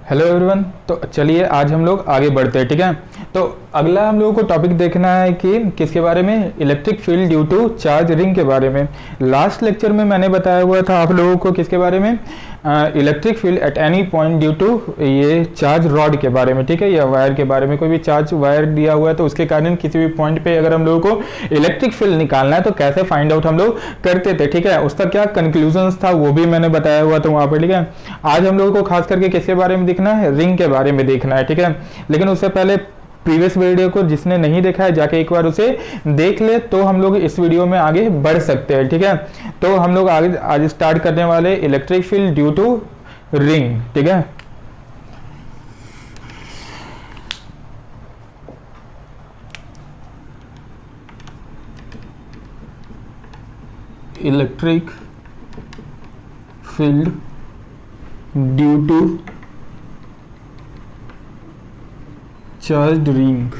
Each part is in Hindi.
Hello everyone. तो चलिए आज हम लोग आगे बढ़ते हैं, ठीक है। तो अगला हम लोगों को टॉपिक देखना है कि किसके बारे में, electric field due to charge ring के बारे में। लास्ट लेक्चर में मैंने बताया हुआ था आप लोगों को किसके बारे में, electric field at any point due to ये चार्ज रॉड के बारे में, ठीक है, या वायर के बारे में। कोई भी चार्ज वायर दिया हुआ है तो उसके कारण किसी भी पॉइंट पे अगर हम लोगों को इलेक्ट्रिक फील्ड निकालना है तो कैसे फाइंड आउट हम लोग करते थे, ठीक है। उसका क्या कंक्लूजन था वो भी मैंने बताया हुआ था वहां पर, ठीक है। आज हम लोगों को खास करके किसके बारे में देखना है, रिंग के बारे में देखना है, ठीक है। लेकिन उससे पहले प्रीवियस वीडियो को जिसने नहीं देखा है जाके एक बार उसे देख ले, तो हम लोग इस वीडियो में आगे बढ़ सकते हैं, ठीक है। तो हम लोग आगे आज स्टार्ट करने वाले electric field due to ring, ठीक है। Electric field due to charge ring.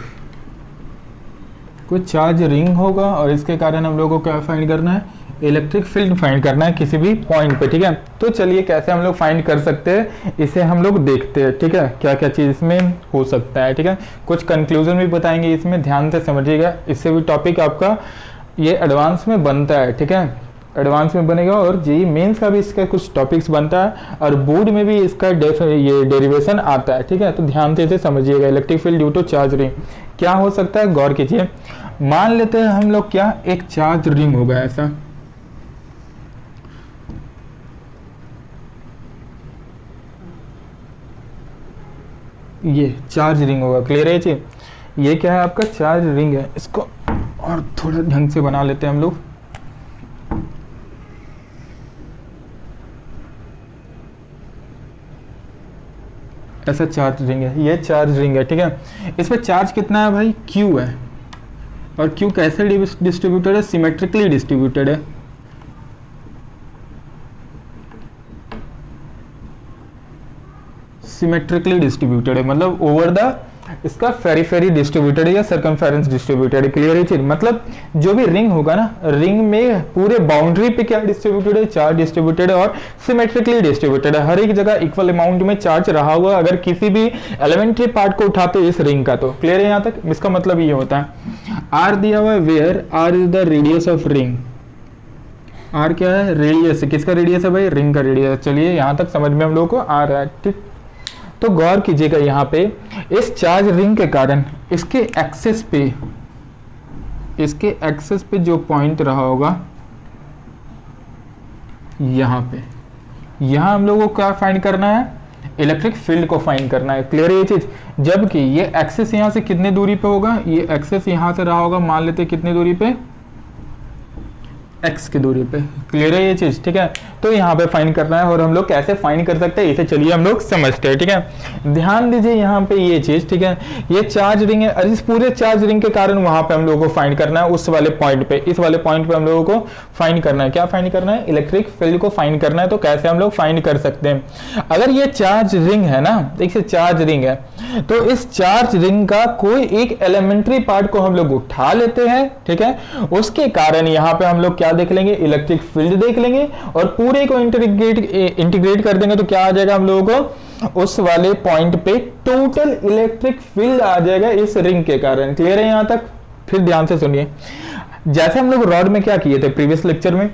कोई चार्ज रिंग होगा और इसके कारण हम लोगों को क्या फाइंड करना है, इलेक्ट्रिक फील्ड फाइंड करना है किसी भी पॉइंट पे, ठीक है। तो चलिए कैसे हम लोग फाइंड कर सकते हैं इसे हम लोग देखते हैं, ठीक है। क्या क्या चीज इसमें हो सकता है, ठीक है। कुछ कंक्लूजन भी बताएंगे इसमें, ध्यान से समझिएगा। इससे भी टॉपिक आपका ये एडवांस में बनता है, ठीक है, एडवांस में बनेगा। और जेईई मेंस का भी इसका कुछ टॉपिक्स बनता है और बोर्ड में भी इसका ये डेरिवेशन आता है, ठीक है। तो ध्यान से इसे समझिएगा। Electric field due to charge ring क्या हो सकता है, गौर कीजिए। मान लेते हैं हम लोग क्या, एक चार्ज रिंग होगा ऐसा, ये चार्ज रिंग होगा, क्लियर है जी। ये क्या है आपका, चार्ज रिंग है। इसको और थोड़ा ढंग से बना लेते हैं हम लोग। ऐसा चार्ज रिंग है, ये चार्ज रिंग है, ठीक है। इसमें चार्ज कितना है भाई, Q है। और Q कैसे डिस्ट्रीब्यूटेड है, सिमेट्रिकली डिस्ट्रीब्यूटेड है। सिमेट्रिकली डिस्ट्रीब्यूटेड है मतलब ओवर द इसका फेरीफेरी डिस्ट्रीब्यूटेड है या सर्कमफेरेंस डिस्ट्रीब्यूटेड है, क्लियर है चीज। मतलब जो भी रिंग होगा ना, रिंग में पूरे बाउंड्री पे क्या डिस्ट्रीब्यूटेड है, चार्ज डिस्ट्रीब्यूटेड है और सिमेट्रिकली डिस्ट्रीब्यूटेड है। हर एक जगह इक्वल अमाउंट में चार्ज रहा हुआ अगर किसी भी एलिमेंट्री पार्ट को उठाते इस रिंग का, तो क्लियर है यहाँ तक। इसका मतलब ये होता है, आर दिया हुआ है, where r is the radius of ring. R क्या है, रेडियस है। किसका रेडियस है भाई, रिंग का रेडियस। चलिए यहाँ तक समझ में हम लोगों को आ रहा है, ठीक। तो गौर कीजिएगा यहाँ पे, इस चार्ज रिंग के कारण इसके एक्सेस पे जो पॉइंट रहा होगा यहाँ पे, यहाँ हम लोगों को क्या फाइंड करना है, इलेक्ट्रिक फील्ड को फाइंड करना है, क्लियर है ये चीज। जबकि ये एक्सेस यहाँ से कितने दूरी पे होगा, ये एक्सेस यहाँ से रहा होगा, मान लेते कितनी दूरी पे, x की दूरी पे, क्लियर है ये चीज, ठीक है। तो यहाँ पे फाइंड करना है और हम लोग कैसे फाइंड कर सकते हैं इसे चलिए हम लोग समझते हैं, ठीक है। ध्यान दीजिए यहाँ पे ये चीज, ठीक है। ये चार्ज रिंग है और इस पूरे चार्ज रिंग के कारण वहां पे हम लोगों को फाइंड करना है उस वाले पॉइंट पे, इस वाले पॉइंट पे हम लोगों को फाइंड करना है। क्या फाइंड करना है, इलेक्ट्रिक फील्ड को फाइंड करना है। तो कैसे हम लोग फाइंड कर सकते हैं, अगर ये चार्ज रिंग है ना, देखिए चार्ज रिंग है, तो इस चार्ज रिंग का कोई एक एलिमेंट्री पार्ट को हम लोग उठा लेते हैं, ठीक है। उसके कारण यहाँ पे हम लोग क्या देख लेंगे, इलेक्ट्रिक फील्ड देख लेंगे और पूरे को इंटीग्रेट कर देंगे तो क्या आ जाएगा हम लोगों को, उस वाले पॉइंट पे टोटल इलेक्ट्रिक फील्ड आ जाएगा इस रिंग के कारण, क्लियर है यहाँ तक। फिर ध्यान से सुनिए, जैसे हम लोग रॉड में क्या किए थे प्रीवियस लेक्चर में,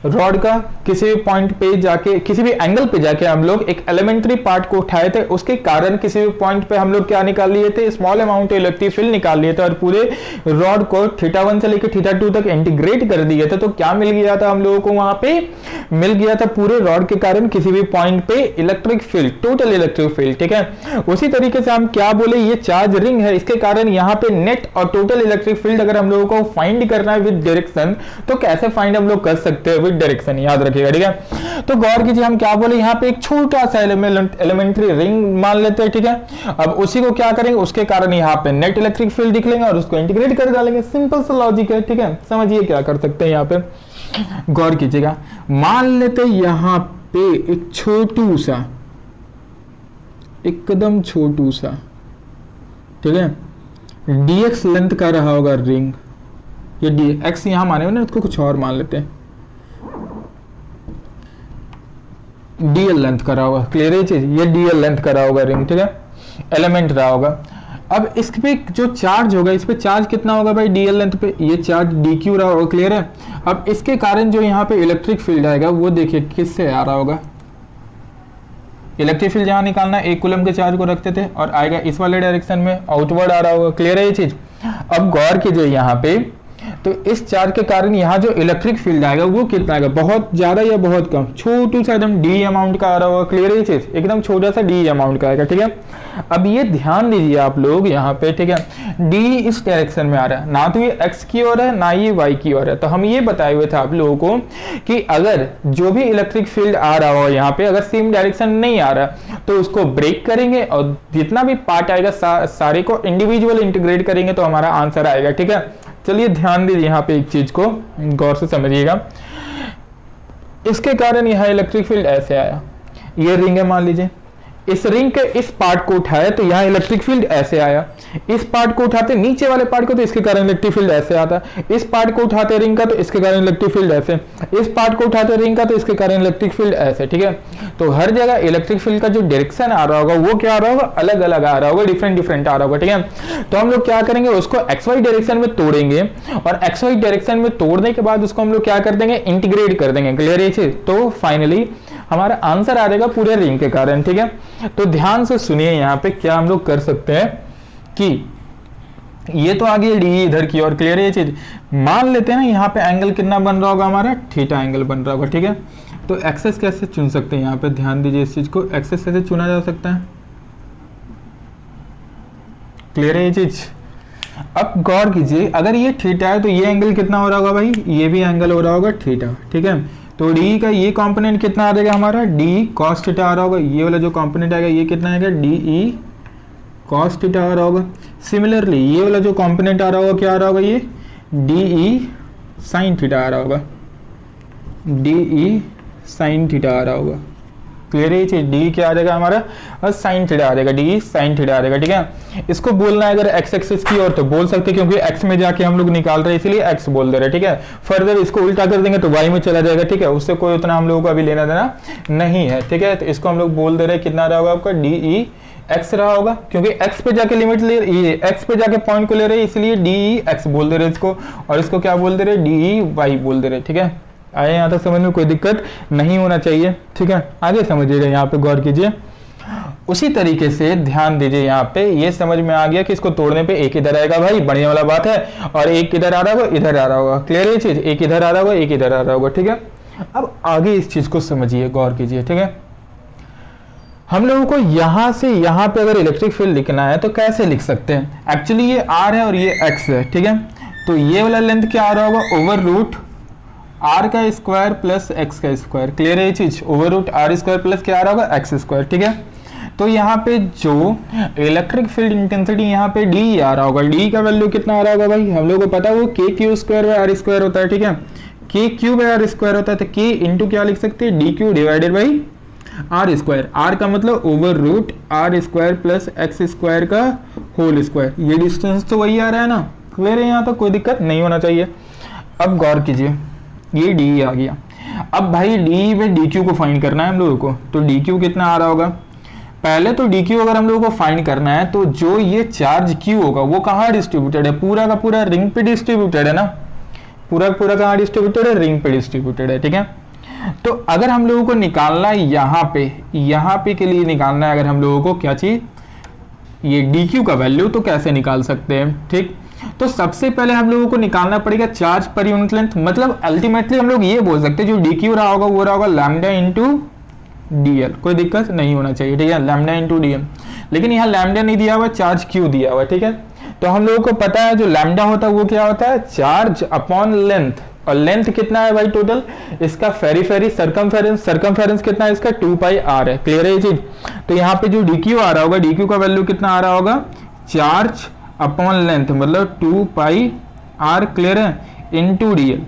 रॉड का किसी भी पॉइंट पे जाके, किसी भी एंगल पे जाके हम लोग एक एलिमेंट्री पार्ट को उठाए थे, उसके कारण किसी भी पॉइंट पे हम लोग क्या निकाल लिए थे, स्मॉल अमाउंट इलेक्ट्रिक फील्ड निकाल लिए थे और पूरे रॉड को θ1 से लेकर θ2 तक इंटीग्रेट कर दिए थे। तो क्या मिल गया था हम लोगों को, वहां पे मिल गया था पूरे रॉड के कारण किसी भी पॉइंट पे electric field, total electric field, ठीक है। उसी तरीके से हम क्या बोले, ये चार्ज रिंग है, इसके कारण यहाँ पे नेट और टोटल इलेक्ट्रिक फील्ड अगर हम लोगों को फाइंड करना है विद डायरेक्शन, तो कैसे फाइंड हम लोग कर सकते हैं, डायरेक्शन, याद रखिएगा, ठीक है। तो गौर कीजिए, हम क्या बोले, यहाँ पे एक छोटा सा एलिमेंट्री रिंग मान लेते हैं, ठीक है। अब उसी को क्या करेंगे, उसके कारण यहाँ पे नेट इलेक्ट्रिक फील्ड दिख लेंगे और उसको इंटीग्रेट कर डालेंगे, सिंपल सा लॉजिक है, ठीक है। समझिए क्या कर सकते हैं यहाँ पे, गौर कीजिएगा। मान लेते यहाँ पे एक छोटू सा, एकदम छोटू सा, ठीक है, dx लेंथ का रहा होगा रिंग, ये dx यहां माने हुए ना, उसको कुछ और मान लेते हैं। डीएल लेंथ का रहा होगा, क्लियर है चीज, ये डीएल लेंथ का रहा होगा रिंग, ठीक है, एलिमेंट रहा होगा। अब इस पे जो चार्ज होगा, इस पे चार्ज कितना होगा भाई डीएल लेंथ पे, ये चार्ज डी क्यू रहा होगा, क्लियर है। अब इसके कारण जो यहाँ पे इलेक्ट्रिक फील्ड आएगा वो देखिए किससे आ रहा होगा, इलेक्ट्रिक फील्ड जहाँ निकालना है 1 कूलम के चार्ज को रखते थे और आएगा इस वाले डायरेक्शन में, आउटवर्ड आ रहा होगा, क्लियर है ये चीज। अब गौर कीजिए यहाँ पे, तो इस चार्ज के कारण यहाँ जो इलेक्ट्रिक फील्ड आएगा वो कितना आएगा, बहुत ज्यादा या बहुत कम, छोटू सा एकदम डी अमाउंट का आ रहा होगा, क्लियर है ये चीज, एकदम छोटा सा डी अमाउंट का आएगा, ठीक है। अब ये ध्यान दीजिए आप लोग यहाँ पे, ठीक है, डी इस डायरेक्शन में आ रहा है, ना तो ये एक्स की ओर है ना ये वाई की ओर है। तो हम ये बताए हुए थे आप लोगों को कि अगर जो भी इलेक्ट्रिक फील्ड आ रहा हो यहाँ पे अगर सेम डायरेक्शन नहीं आ रहा तो उसको ब्रेक करेंगे और जितना भी पार्ट आएगा सारे को इंडिविजुअल इंटीग्रेट करेंगे तो हमारा आंसर आएगा, ठीक है। चलिए ध्यान दीजिए यहाँ पे एक चीज को गौर से समझिएगा, इसके कारण यहाँ इलेक्ट्रिक फील्ड ऐसे आया, ये रिंग है मान लीजिए, इस रिंग के इस पार्ट को उठाया तो यहाँ इलेक्ट्रिक फील्ड ऐसे आया, इस पार्ट को उठाते नीचे वाले पार्ट को तो इसके कारण इलेक्ट्रिक फील्ड ऐसे आता, इस पार्ट को उठाते रिंग का तो इसके कारण इलेक्ट्रिक फील्ड ऐसे, इस पार्ट को उठाते रिंग का तो इसके कारण इलेक्ट्रिक फील्ड ऐसे, ठीक है। तो हर जगह इलेक्ट्रिक फील्ड का जो डायरेक्शन आ रहा होगा वो क्या आ रहा होगा, अलग अलग आ रहा होगा, डिफरेंट डिफरेंट आ रहा होगा, ठीक है। तो हम लोग क्या करेंगे, उसको एक्स वाई डायरेक्शन में तोड़ेंगे और एक्स वाई डायरेक्शन में तोड़ने के बाद उसको हम लोग क्या कर देंगे, इंटीग्रेट कर देंगे, क्लियर है चीज। तो फाइनली हमारा आंसर आ जाएगा पूरे रिंग के कारण, ठीक है। तो ध्यान से सुनिए यहाँ पे क्या हम लोग कर सकते हैं कि ये तो आगे डी इधर की और, क्लियर है ये चीज। मान लेते हैं ना यहाँ पे एंगल कितना बन रहा होगा हमारा, थीटा एंगल बन रहा होगा, ठीक है। तो एक्सेस कैसे चुन सकते हैं यहाँ पे, ध्यान दीजिए इस चीज को, एक्सेस कैसे चुना जा सकता है, क्लियर है ये चीज। अब गौर कीजिए, अगर ये थीटा है तो ये एंगल कितना हो रहा होगा भाई, ये भी एंगल हो रहा होगा थीटा, ठीक है। तो डी का ये कंपोनेंट कितना आ जाएगा हमारा, डी कॉस थीटा आ रहा होगा, ये वाला जो कंपोनेंट आएगा ये कितना आएगा, डी ई कॉस थीटा आ रहा होगा। सिमिलरली ये वाला जो कंपोनेंट आ रहा होगा क्या आ रहा होगा, ये डी ई साइन थीटा आ रहा होगा, डी ई साइन थीटा आ रहा होगा, क्लियर है ये चीज। डी क्या आ जाएगा हमारा, और साइन थीटा आ जाएगा, डी साइन थीटा आ जाएगा, ठीक है। इसको बोलना है अगर एक्स एक्सिस की ओर तो बोल सकते क्योंकि एक्स में जाके हम लोग निकाल रहे हैं इसलिए एक्स बोल दे रहे हैं, ठीक है। फर्दर इसको उल्टा कर देंगे तो वाई में चला जाएगा, ठीक है, उससे कोई उतना हम लोगों को अभी लेना देना नहीं है, ठीक है। तो इसको हम लोग बोल दे रहे हैं कितना रहा होगा आपका, डी ई एक्स रहा होगा, क्योंकि एक्स पे जाके लिमिट ले, ये एक्स पे जाके पॉइंट को ले रहे हैं इसलिए डी ई एक्स बोल दे रहे हैं इसको, और इसको क्या बोल दे रहे हैं, डी ई वाई बोल दे रहे हैं, ठीक है। आए यहाँ तक समझ में कोई दिक्कत नहीं होना चाहिए, ठीक है। आगे समझिएगा, यहाँ पे गौर कीजिए। उसी तरीके से ध्यान दीजिए, यहाँ पे ये समझ में आ गया कि इसको तोड़ने पे एक इधर आएगा भाई, बढ़िया वाला बात है, और एक इधर आ रहा होगा इधर आ रहा होगा, क्लियर है ये चीज, एक इधर आ रहा होगा एक इधर आ रहा होगा, ठीक है। अब आगे इस चीज को समझिए, गौर कीजिए, ठीक है। हम लोगों को यहां से यहां पे अगर इलेक्ट्रिक फील्ड लिखना है तो कैसे लिख सकते हैं, एक्चुअली ये आर है और ये एक्स है, ठीक है। तो ये वाला लेंथ क्या आ रहा होगा, ओवर रूट आर का स्क्वायर प्लस एक्स का स्क्वायर, क्लियर है ये चीज, over root r square plus क्या आ रहा होगा, एक्स स्क्वायर, ठीक है। तो यहाँ पे जो इलेक्ट्रिक फील्ड इंटेंसिटी यहाँ पे डी आ रहा होगा, डी का वैल्यू कितना आ रहा होगा भाई, हम लोग को पता है वो k q square by r square होता है, ठीक है। के क्यू बाय आर स्क्वायर होता है, तो के इंटू क्या लिख सकते हैं, d q divided by are square, r का मतलब over root r square plus x square का होल स्क्वायर, ये डिस्टेंस तो वही आ रहा है ना, क्लियर है, यहाँ तो कोई दिक्कत नहीं होना चाहिए। अब गौर कीजिए, ये डी आ गया, अब भाई डी में डी क्यू को फाइंड करना है हम लोगों को, तो डी क्यू कितना आ रहा होगा, पहले तो डी क्यू अगर हम लोगों को फाइंड करना है तो जो ये चार्ज क्यू होगा वो कहाँ डिस्ट्रीब्यूटेड है, पूरा का पूरा रिंग पे डिस्ट्रीब्यूटेड है ना, पूरा का पूरा कहाँ डिस्ट्रीब्यूटेड है, रिंग पे डिस्ट्रीब्यूटेड है, ठीक है। तो अगर हम लोगों को निकालना है यहाँ पे के लिए निकालना है अगर हम लोगों को क्या चीज, ये डी क्यू का वैल्यू, तो कैसे निकाल सकते हैं, ठीक। तो सबसे पहले हम लोगों को निकालना पड़ेगा चार्ज पर यूनिट लेंथ, मतलब अल्टीमेटली हम लोग ये बोल सकते हैं जो डी क्यू रहा होगा वो रहा होगा लैम्डा इंटू डीएल, कोई दिक्कत नहीं होना चाहिए, ठीक है, लैम्डा इंटू डीएल। लेकिन यहाँ लैम्डा नहीं दिया हुआ, चार्ज क्यू दिया हुआ, ठीक है। तो हम लोगों को पता है जो लैम्डा होता है वो क्या होता है, चार्ज अपॉन लेंथ, और लेंथ कितना है भाई टोटल इसका, फेरी सरकमफेरेंस कितना है इसका, 2 पाई आर है, क्लियर है ये चीज। तो यहाँ पे जो डी क्यू आ रहा होगा, डी क्यू का वैल्यू कितना आ रहा होगा, चार्ज अपॉन लेंथ मतलब 2 पाई आर, क्लियर है, इनटू डीएल,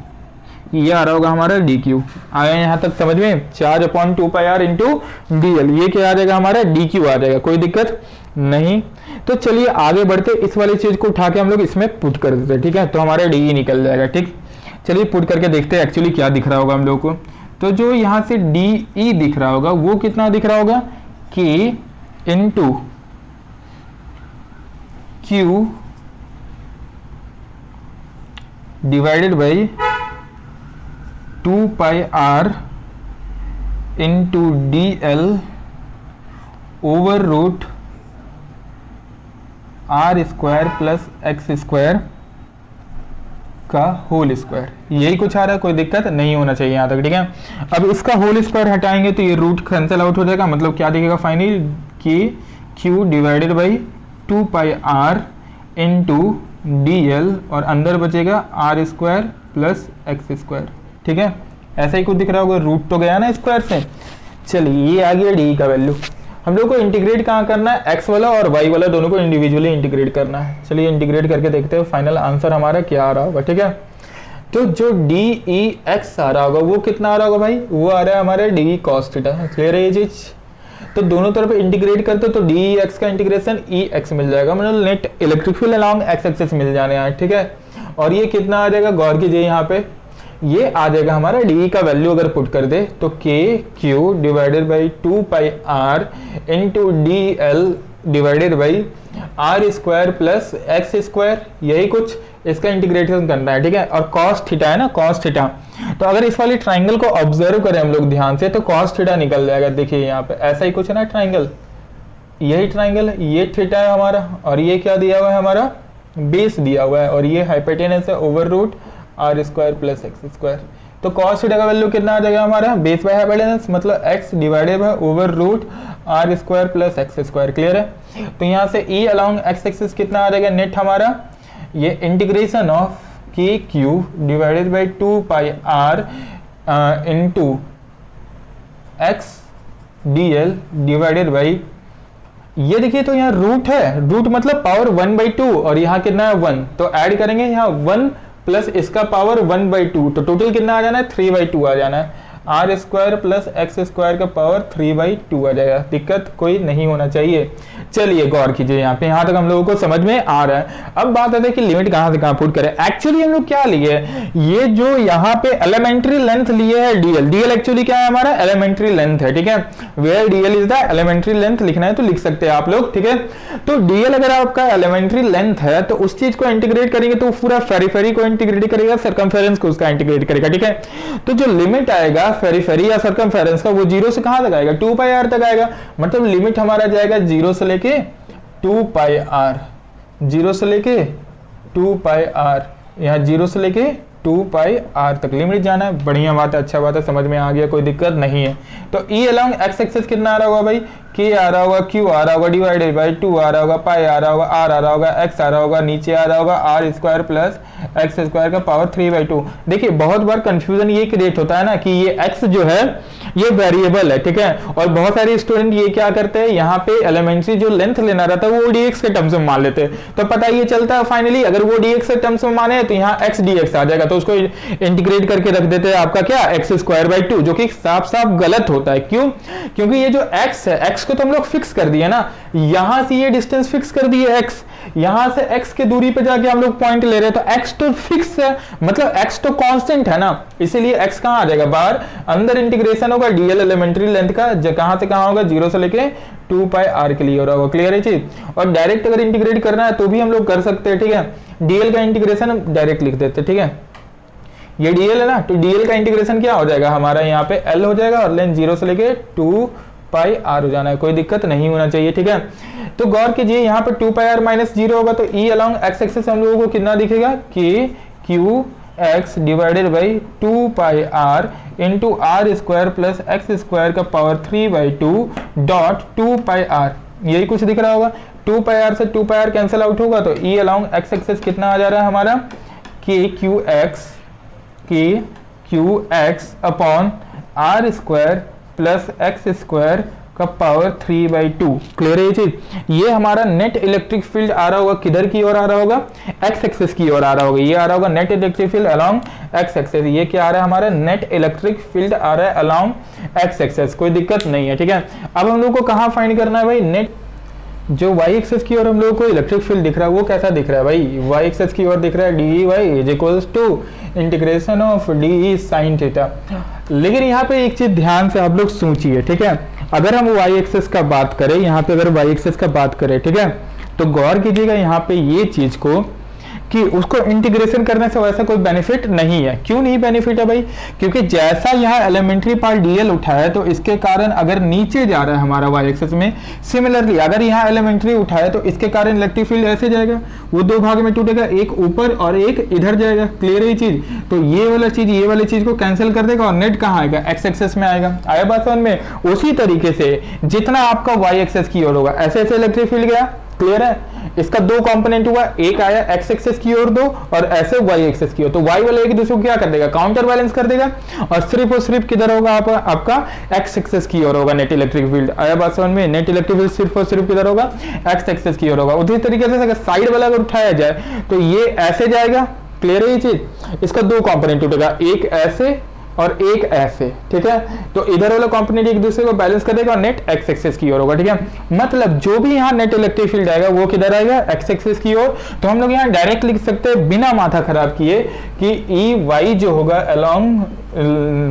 ये आ रहा होगा हमारा डी क्यू। आया यहाँ तक समझ में, charge upon 2 pi r into dl, ये क्या आ जाएगा हमारा, डी क्यू आ जाएगा, कोई दिक्कत नहीं। तो चलिए आगे बढ़ते, इस वाली चीज को उठा के हम लोग इसमें पुट कर देते हैं, ठीक है, तो हमारा डी निकल जाएगा, ठीक। चलिए पुट करके देखते हैं एक्चुअली क्या दिख रहा होगा हम लोगों को। तो जो यहाँ से डी ई दिख रहा होगा वो कितना दिख रहा होगा, k into q divided by 2 pi r into d l over root r square plus x square का होल स्क्वायर। यही कुछ आ रहा है, कोई दिक्कत नहीं होना चाहिए यहाँ तक, ठीक है। अब इसका होल स्क्वायर हटाएंगे तो ये रूट कैंसिल आउट हो जाएगा, मतलब क्या दिखेगा फाइनली, कि q divided by 2 pi r into d l और अंदर बचेगा r square plus x square, ठीक है। ऐसा ही कुछ दिख रहा होगा, रूट तो गया ना स्क्वायर से। चलिए ये आ गया डी का वैल्यू। हम लोग को इंटीग्रेट कहाँ करना है, एक्स वाला और वाई वाला दोनों को इंडिविजुअली इंटीग्रेट करना है। चलिए इंटीग्रेट करके देखते हैं फाइनल आंसर हमारा क्या आ रहा होगा, ठीक है। तो जो डी ई एक्स आ रहा होगा वो कितना आ रहा होगा भाई, वो आ रहा है हमारे डी कॉस थीटा। क्लियर है ये चीज। तो दोनों तरफ इंटीग्रेट करते तो डी ई एक्स का इंटीग्रेशन ई एक्स मिल जाएगा, मतलब net electric field along x axis मिल जाने हैं, ठीक है। और ये कितना आ जाएगा, गौर कीजिए यहाँ पे, ये आ जाएगा हमारा डी का वैल्यू अगर पुट कर दे तो k q divided by 2 pi r into d l divided by are square plus x square, यही कुछ इसका इंटीग्रेशन करना है, ठीक है। और कॉस थीटा है ना, कॉस थीटा, तो अगर इस वाली ट्राइंगल को ऑब्जर्व करें हम लोग ध्यान से तो कॉस थीटा निकल जाएगा। देखिए यहाँ पे ऐसा ही कुछ है ना ट्राइंगल, यही ट्राइंगल है, ये थीटा है हमारा और ये क्या दिया हुआ है हमारा, बेस दिया हुआ है, और ये हाइपोटेनस है over root r square plus x square. तो कॉस थीटा का वैल्यू कितना आ जाएगा हमारा, बेस बाय हाइपोटेनस मतलब x divided by over root r square plus x square. Clear है। तो यहाँ से ई अलोंग एक्स एक्सिस कितना आ जाएगा नेट हमारा, ये integration of k q divided by 2 pi r into x d l divided by, ये देखिए तो यहाँ रूट है, रूट मतलब पावर 1/2 और यहाँ कितना है 1, तो ऐड करेंगे यहाँ 1 प्लस इसका पावर 1/2, तो टोटल कितना आ जाना है 3/2 आ जाना है। Are square plus x square का पावर 3/2 आ जाएगा, दिक्कत कोई नहीं होना चाहिए। चलिए गौर कीजिए यहाँ पे, यहाँ तक हम लोगों को समझ में आ रहा है। अब बात आती है कि लिमिट कहाँ से कहाँ पुट करें। एक्चुअली हम लोग क्या लिए, ये जो यहाँ पे एलिमेंट्री लेंथ लिए है डीएल, डीएल एक्चुअली क्या है हमारा एलिमेंट्री लेंथ है, ठीक है। Where dl is the elementary length लिखना है तो लिख सकते हैं आप लोग, ठीक है। तो डीएल अगर आपका एलिमेंट्री लेंथ है तो उस चीज को इंटीग्रेट करेंगे तो पूरा फेरीफेरी को इंटीग्रेट करेगा, सर्कमफेरेंस को उसका इंटीग्रेट करेगा, ठीक है। तो जो लिमिट आएगा फेरीफेरी या सर्कमफेरेंस का वो 0 से कहां तक आएगा, 2 पाई आर तक आएगा, मतलब लिमिट हमारा जाएगा 0 से लेके 2 पाई आर, 0 से लेके 2 पाई आर, यहाँ 0 से लेके 2 पाई आर तक लिमिट जाना है। बढ़िया बात है, अच्छा बात है, समझ में आ गया, कोई दिक्कत नहीं है। तो ई अलोंग एक्स एक्सिस कितना आ रहा होगा भाई, के आ रहा होगा, क्यू आ रहा होगा डिवाइडेड बाई 2 आ रहा होगा, पाई आ रहा होगा, आर आ रहा होगा, एक्स आ रहा होगा, नीचे आ रहा होगा r square plus x square का पावर 3/2। देखिए बहुत बार कंफ्यूजन ये क्रिएट होता है ना कि ये एक्स जो है ये वेरिएबल है, ठीक है। और बहुत सारे स्टूडेंट ये क्या करते हैं, यहाँ पे एलिमेंट्री जो लेंथ लेना रहता है वो डीएक्स के टर्म्स में मान लेते हैं, तो पता ये चलता है फाइनली अगर वो डीएक्स के टर्म्स में माने तो यहाँ एक्स डीएक्स आ जाएगा, तो उसको इंटीग्रेट करके रख देते हैं आपका क्या एक्स स्क्वायर बाई 2, जो कि साफ साफ गलत होता है। क्यों, क्योंकि ये जो एक्स है, एक्स को तो हम लोग फिक्स कर दिए ना, यहां से ये डिस्टेंस फिक्स कर दिए एक्स, यहां से एक्स के दूरी पे जाके हम लोग पॉइंट ले रहे हैं, तो एक्स तो फिक्स है, मतलब एक्स तो कांस्टेंट है ना, इसीलिए एक्स कहां आ जाएगा बाहर, अंदर इंटीग्रेशन होगा डीएल एलिमेंट्री लेंथ का, कहां से कहां होगा 0 से लेके 2 पाई आर के लिए हो रहा होगा। क्लियर है चीज। और डायरेक्ट अगर इंटीग्रेट करना है तो भी हम लोग कर सकते हैं, ठीक है। डीएल का इंटीग्रेशन हम डायरेक्ट लिख देते हैं, ठीक है। ये डीएल है ना, तो डीएल का इंटीग्रेशन क्या हो जाएगा हमारा, यहाँ पे एल हो जाएगा और लेंथ 0 से लेके 2 पाई आर हो जाना है, कोई दिक्कत नहीं होना चाहिए, ठीक है। तो गौर कीजिए यहाँ पे 2 पाई आर माइनस 0 होगा तो ई अलोंग एक्स एक्सिस हम लोगों को कितना दिखेगा, k Q x divided by 2 pi r into are square plus x square का पावर 3/2 डॉट 2 पाई आर, यही कुछ दिख रहा होगा। 2 पाई आर से 2 पाई आर कैंसिल आउट होगा तो ई अलोंग एक्स एक्सिस कितना आ जा रहा है हमारा, k Q x upon are square plus x square का पावर 3/2। क्लियर है ये चीज। ये हमारा नेट इलेक्ट्रिक फील्ड आ रहा होगा, किधर की ओर आ रहा होगा, एक्स एक्सिस की ओर आ रहा होगा, ये आ रहा होगा net electric field along x axis, ये क्या आ रहा है हमारा नेट इलेक्ट्रिक फील्ड आ रहा है अलोंग एक्स एक्सिस, कोई दिक्कत नहीं है, ठीक है। अब हम लोग को कहां फाइंड करना है भाई, नेट जो वाई एक्सेस की ओर हम लोगों को इलेक्ट्रिक फील्ड दिख रहा है वो कैसा दिख रहा है भाई, वाई एक्सेस की ओर दिख रहा है d y is equals to integration of d sine theta. लेकिन यहाँ पे एक चीज ध्यान से आप लोग सोचिए, ठीक है, अगर हम वाई एक्सेस का बात करें, यहाँ पे अगर वाई एक्सेस का बात करें, ठीक है, तो गौर कीजिएगा यहाँ पे ये चीज को कि उसको इंटीग्रेशन करने से वैसा कोई बेनिफिट नहीं है। क्यों नहीं बेनिफिट है भाई, क्योंकि जैसा यहाँ एलिमेंट्री पार्ट डीएल उठाया तो इसके कारण अगर नीचे जा रहा है हमारा वाई एक्सेस में, सिमिलरली अगर यहाँ एलिमेंट्री उठाया तो इसके कारण इलेक्ट्रिक फील्ड ऐसे जाएगा, वो दो भाग में टूटेगा, एक ऊपर और एक इधर जाएगा। क्लियर है चीज, तो ये वाली चीज को कैंसिल कर देगा और नेट कहाँ आएगा, एक्स एक्सेस में आएगा। आया बात समझ में। उसी तरीके से जितना आपका वाई एक्सेस की ओर होगा ऐसे ऐसे इलेक्ट्रिक फील्ड गया। क्लियर है, इसका दो कंपोनेंट हुआ, एक आया एक्स एक्सेस की ओर दो और ऐसे वाई एक्सेस की ओर, तो वाई वाले एक दूसरे को क्या कर देगा, काउंटर बैलेंस कर देगा, और सिर्फ किधर होगा आपका एक्स एक्सेस की ओर होगा नेट इलेक्ट्रिक फील्ड। आया बात समझ में, नेट इलेक्ट्रिक फील्ड सिर्फ और सिर्फ किधर होगा, एक्स एक्सेस की ओर होगा। उसी तरीके से अगर साइड वाला अगर उठाया जाए तो ये ऐसे जाएगा। क्लियर है ये चीज, इसका दो कंपोनेंट उठेगा, एक ऐसे और एक ऐसे, ठीक है, तो इधर वाला कंपोनेंट एक दूसरे को बैलेंस करेगा और नेट एक्स एक्सिस की ओर होगा। ठीक है, मतलब जो भी यहाँ नेट इलेक्ट्रिक फील्ड आएगा वो किधर आएगा, एक्स एक्सिस की ओर। तो हम लोग यहाँ डायरेक्ट लिख सकते हैं बिना माथा खराब किए कि ई वाई जो होगा अलोंग,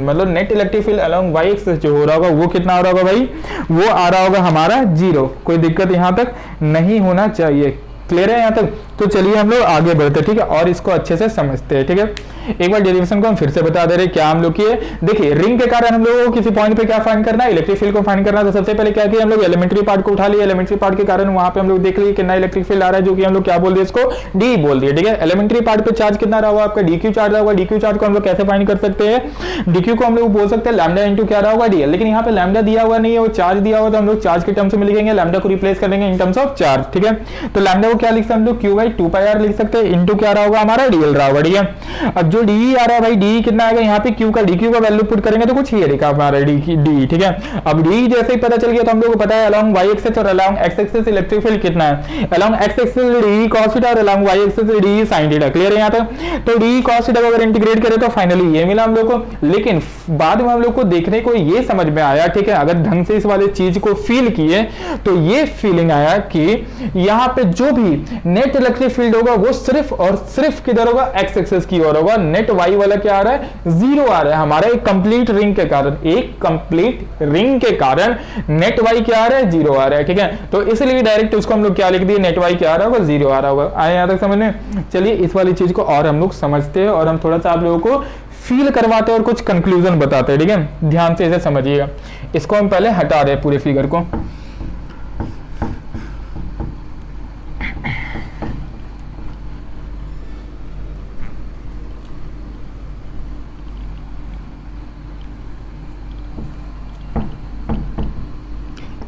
मतलब net electric field along y axis जो हो रहा होगा वो कितना हो रहा होगा भाई, वो आ रहा होगा हमारा 0। कोई दिक्कत यहाँ तक नहीं होना चाहिए। क्लियर है यहाँ तक। तो चलिए हम लोग आगे बढ़ते हैं, ठीक है, और इसको अच्छे से समझते हैं। ठीक है, एक बार डेरिवेशन को हम फिर से बता दे रहे हैं क्या हम लोग किए। देखिए रिंग के कारण हम लोगों को किसी पॉइंट पे क्या फाइंड करना है, इलेक्ट्रिक फील्ड को फाइंड करना है। तो सबसे पहले क्या किया हम लोग, एलिमेंट्री पार्ट को उठा लिया। एलिमेंट्री पार्ट के कारण वहां पे हम लोग देख लिए कितना इलेक्ट्रिक फील्ड आ रहा है, जो कि हम लोग क्या बोल दिए इसको, डी बोल दिए। ठीक है, एलिमेंट्री पार्ट पे चार्ज कितना रहा होगा आपका, डीक्यू चार्ज रहा होगा। डीक्यू चार्ज को हम लोग कैसे फाइंड कर सकते हैं, डीक्यू को हम लोग बोल सकते हैं लैम्डा इंटू क्या रहा होगा, डीएल। लेकिन यहाँ पे लैम्डा दिया हुआ नहीं है, वो चार्ज दिया हुआ, तो हम लोग चार्ज के टर्म्स में लिखेंगे, लैम्डा को रिप्लेस कर देंगे इन टर्म्स ऑफ चार्ज। ठीक है, तो लैम्डा को क्या लिख सकते हैं हम लोग, क्यू बाई 2πr लिख सकते हैं, इंटू क्या रहा होगा हमारा, डीएल रहा होगा। ठीक है, अब जो डी आ रहा है भाई, डी कितना आएगा यहाँ पे, क्यू का डीक्यू का वैल्यू पुट करेंगे तो कुछ ये लिखा हमारा डी। ठीक है, अब डी जैसे ही पता चल गया तो हम लोग को पता है अलोंग वाई एक्सिस और along x axis electric field कितना है, along x axis d cos theta और along y axis d sin theta. Clear है यहाँ तक। तो डी cos थीटा को अगर इंटीग्रेट करें तो फाइनली ये मिला हम लोग को। लेकिन बाद में हम लोग को देखने को ये समझ में आया, ठीक है, अगर ढंग से इस वाले चीज को फील किए तो ये फीलिंग आया कि यहाँ पे जो भी नेट इलेक्ट्रिक फील्ड होगा वो सिर्फ और सिर्फ किधर होगा, एक्स एक्सिस की ओर होगा। नेट वाई वाला क्या आ रहा है, 0 आ रहा है हमारा एक कंप्लीट रिंग के कारण। एक कंप्लीट रिंग के कारण नेट वाई क्या आ रहा है, 0 आ रहा है। ठीक है, तो इसलिए डायरेक्ट उसको हम लोग क्या लिख दिए, नेट वाई क्या आ रहा होगा, 0 आ रहा होगा। आए यहां तक समझ में। चलिए इस वाली चीज को और हम लोग समझते हैं और हम थोड़ा सा आप लोगों को फील करवाते हैं और कुछ कंक्लूजन बताते हैं। ठीक है, ध्यान से इसे समझिएगा। इसको हम पहले हटा रहे हैं पूरे फिगर को।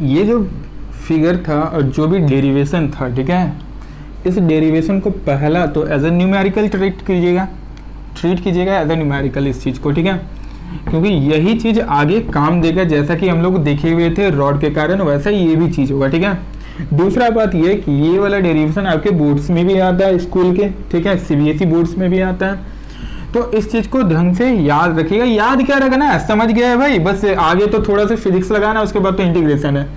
ये जो फिगर था और जो भी डेरिवेशन था, ठीक है, इस डेरिवेशन को पहला तो एज ए न्यूमेरिकल ट्रीट कीजिएगा एज ए न्यूमेरिकल इस चीज़ को। ठीक है, क्योंकि यही चीज़ आगे काम देगा, जैसा कि हम लोग देखे हुए थे रॉड के कारण, वैसा ये भी चीज़ होगा। ठीक है, दूसरा बात ये कि ये वाला डेरिवेशन आपके बोर्ड्स में भी आता है स्कूल के, ठीक है, सीबीएसई बोर्ड्स में भी आता है। तो इस चीज को ढंग से याद रखिएगा। याद क्या रखना है, समझ गया है भाई, बस आगे तो थोड़ा सा फिजिक्स लगाना, उसके बाद तो इंटीग्रेशन है।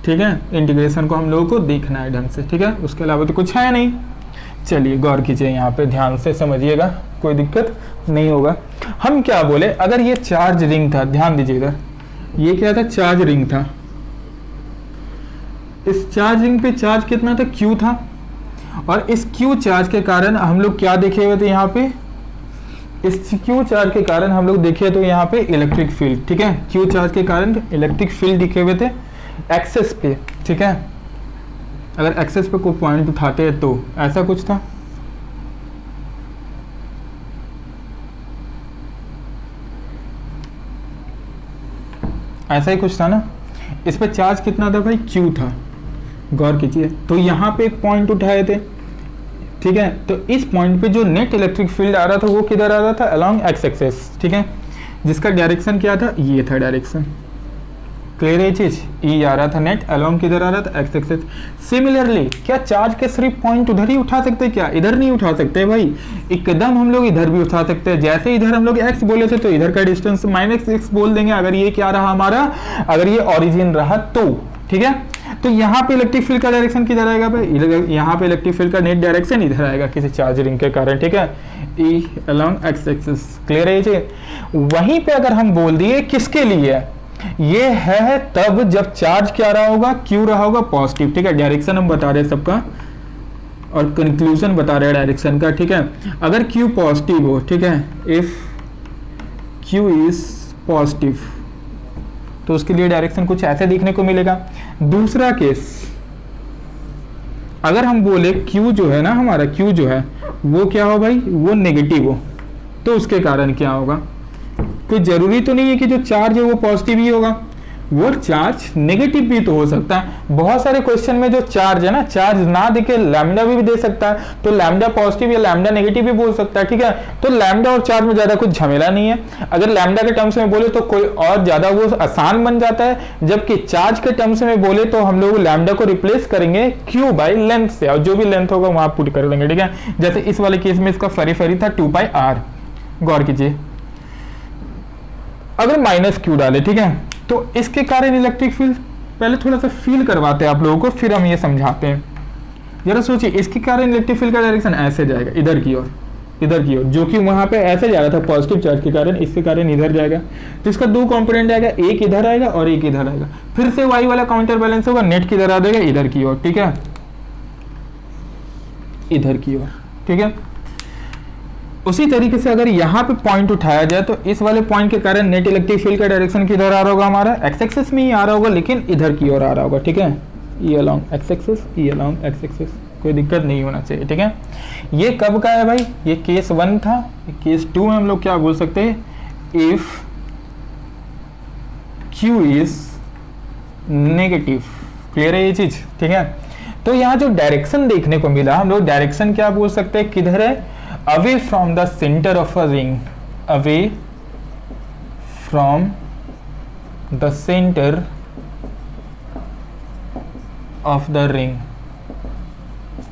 ठीक है, इंटीग्रेशन को हम लोगों को देखना है ढंग से। ठीक है, उसके अलावा तो कुछ है नहीं। चलिए गौर कीजिए, यहाँ पे ध्यान से समझिएगा, कोई दिक्कत नहीं होगा। हम क्या बोले, अगर ये चार्ज रिंग था, ध्यान दीजिएगा, ये क्या था, चार्ज रिंग था। इस चार्ज रिंग पे चार्ज कितना था, क्यू था, और इस क्यू चार्ज के कारण हम लोग क्या देखे हुए थे यहाँ पे, इस क्यू चार्ज के कारण हम लोग देखे तो यहाँ पे इलेक्ट्रिक फील्ड। ठीक है, क्यू चार्ज के कारण इलेक्ट्रिक फील्ड दिखे हुए थे एक्सेस पे। ठीक है, अगर एक्सेस पे कोई पॉइंट उठाते हैं तो ऐसा कुछ था, ऐसा ही कुछ था ना। इस पे चार्ज कितना था भाई, क्यू था। गौर कीजिए, तो यहाँ पे एक पॉइंट उठाए थे। ठीक है, तो इस पॉइंट पे जो नेट इलेक्ट्रिक फील्ड आ रहा था वो किधर आ रहा था, अलोंग एक्स एक्सिस। ठीक है, जिसका डायरेक्शन क्या था, ये था डायरेक्शन। क्लियर है चीज, ई आ रहा था नेट, अलोंग किधर आ रहा था, एक्स एक्सिस। सिमिलरली क्या चार्ज के सिर्फ पॉइंट उधर ही उठा सकते हैं क्या, इधर नहीं उठा सकते भाई, एकदम हम लोग इधर भी उठा सकते हैं। जैसे इधर हम लोग एक्स बोले थे तो इधर का डिस्टेंस -x बोल देंगे, अगर ये क्या रहा हमारा, अगर ये ओरिजिन रहा तो। ठीक है, तो यहाँ पे इलेक्ट्रिक फील्ड का डायरेक्शन किधर आएगा भाई, यहाँ पे इलेक्ट्रिक फील्ड का नेट डायरेक्शन इधर आएगा किसी चार्ज रिंग के कारण, ठीक है, E along x axis. Clear है ये? वहीं पे अगर हम बोल दिए किसके लिए, ये है तब जब चार्ज क्या रहा होगा, Q रहा होगा पॉजिटिव, ठीक है। डायरेक्शन हम बता रहे हैं सबका और कंक्लूजन बता रहे हैं डायरेक्शन का, ठीक है। अगर Q पॉजिटिव हो, ठीक है, इफ Q इज पॉजिटिव तो उसके लिए डायरेक्शन कुछ ऐसे देखने को मिलेगा। दूसरा केस, अगर हम बोले Q जो है ना हमारा, Q जो है वो क्या हो भाई, वो नेगेटिव हो, तो उसके कारण क्या होगा, कोई जरूरी तो नहीं है कि जो चार्ज है वो पॉजिटिव ही होगा, वो चार्ज नेगेटिव भी तो हो सकता है। बहुत सारे क्वेश्चन में जो चार्ज है ना, चार्ज ना देके लैम्डा भी दे सकता है, तो लैम्डा पॉजिटिव या लैम्डा नेगेटिव भी बोल सकता है, ठीक है। तो लैम्डा और चार्ज में ज्यादा कुछ झमेला नहीं है। अगर लैम्डा के टर्म्स में बोले तो कोई और ज्यादा वो आसान बन जाता है, जबकि चार्ज के टर्म्स में बोले तो हम लोग लैम्डा को रिप्लेस करेंगे Q बाई लेंथ से, और जो भी लेंथ होगा वहां पुट कर देंगे, ठीक है। जैसे इस वाले केस में इसका फरी फरी था 2πr, गौर कीजिए, अगर -Q डाले, ठीक है, तो इसके कारण इलेक्ट्रिक फील्ड, पहले थोड़ा सा फील करवाते हैं आप लोगों को, फिर हम ये समझाते हैं। जरा सोचिए, इसके कारण इलेक्ट्रिक फील्ड का डायरेक्शन ऐसे जाएगा, इधर की ओर, इधर की ओर, जो कि वहां पे ऐसे जा रहा था पॉजिटिव चार्ज के कारण, इसके कारण इधर जाएगा। तो इसका दो कंपोनेंट आएगा, एक इधर आएगा और एक इधर आएगा। फिर से वाई वाला काउंटर बैलेंस होगा, नेट किधर आ जाएगा, इधर की ओर, ठीक है, इधर की ओर, ठीक है। उसी तरीके से अगर यहाँ पे पॉइंट उठाया जाए तो इस वाले पॉइंट के कारण नेट इलेक्ट्रिक फील्ड का डायरेक्शन किधर आ रहा होगा, हमारा एक्स एक्सिस में ही आ रहा होगा, लेकिन इधर की ओर आ रहा होगा, ठीक है, E along x axis, E along x axis, कोई दिक्कत नहीं होना चाहिए, ठीक है। ये कब का है भाई, ये केस 1 था। केस 2 में हम लोग क्या बोल सकते हैं, if Q is negative. Clear है ये चीज, ठीक है। तो यहाँ जो डायरेक्शन देखने को मिला, हम लोग डायरेक्शन क्या बोल सकते हैं, किधर है, away from the center of a ring, away from the center of the ring।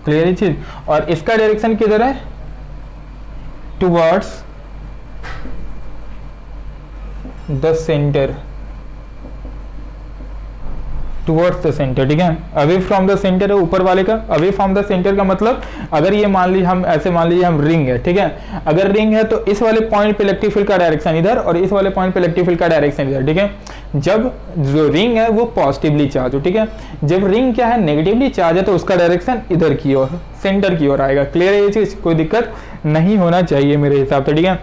Clear है चीज। और इसका डायरेक्शन किधर है, towards the center, towards the centre, ठीक है। अवे फ्रॉम द सेंटर है ऊपर वाले का, अवे फ्रॉम द सेंटर का मतलब अगर ये मान लीजिए हम ऐसे मान लीजिए हम रिंग है, ठीक है। अगर रिंग है तो इस वाले पॉइंट पे इलेक्ट्रिक फील्ड का डायरेक्शन इधर और इस वाले पॉइंट पे इलेक्ट्रिक फील्ड का डायरेक्शन इधर, ठीक है। जब जो रिंग है वो पॉजिटिवली चार्ज हो, ठीक है। जब रिंग क्या है, नेगेटिवली चार्ज है, तो उसका डायरेक्शन इधर की ओर, सेंटर की ओर आएगा। क्लियर है ये चीज, कोई दिक्कत नहीं होना चाहिए मेरे हिसाब से, ठीक है।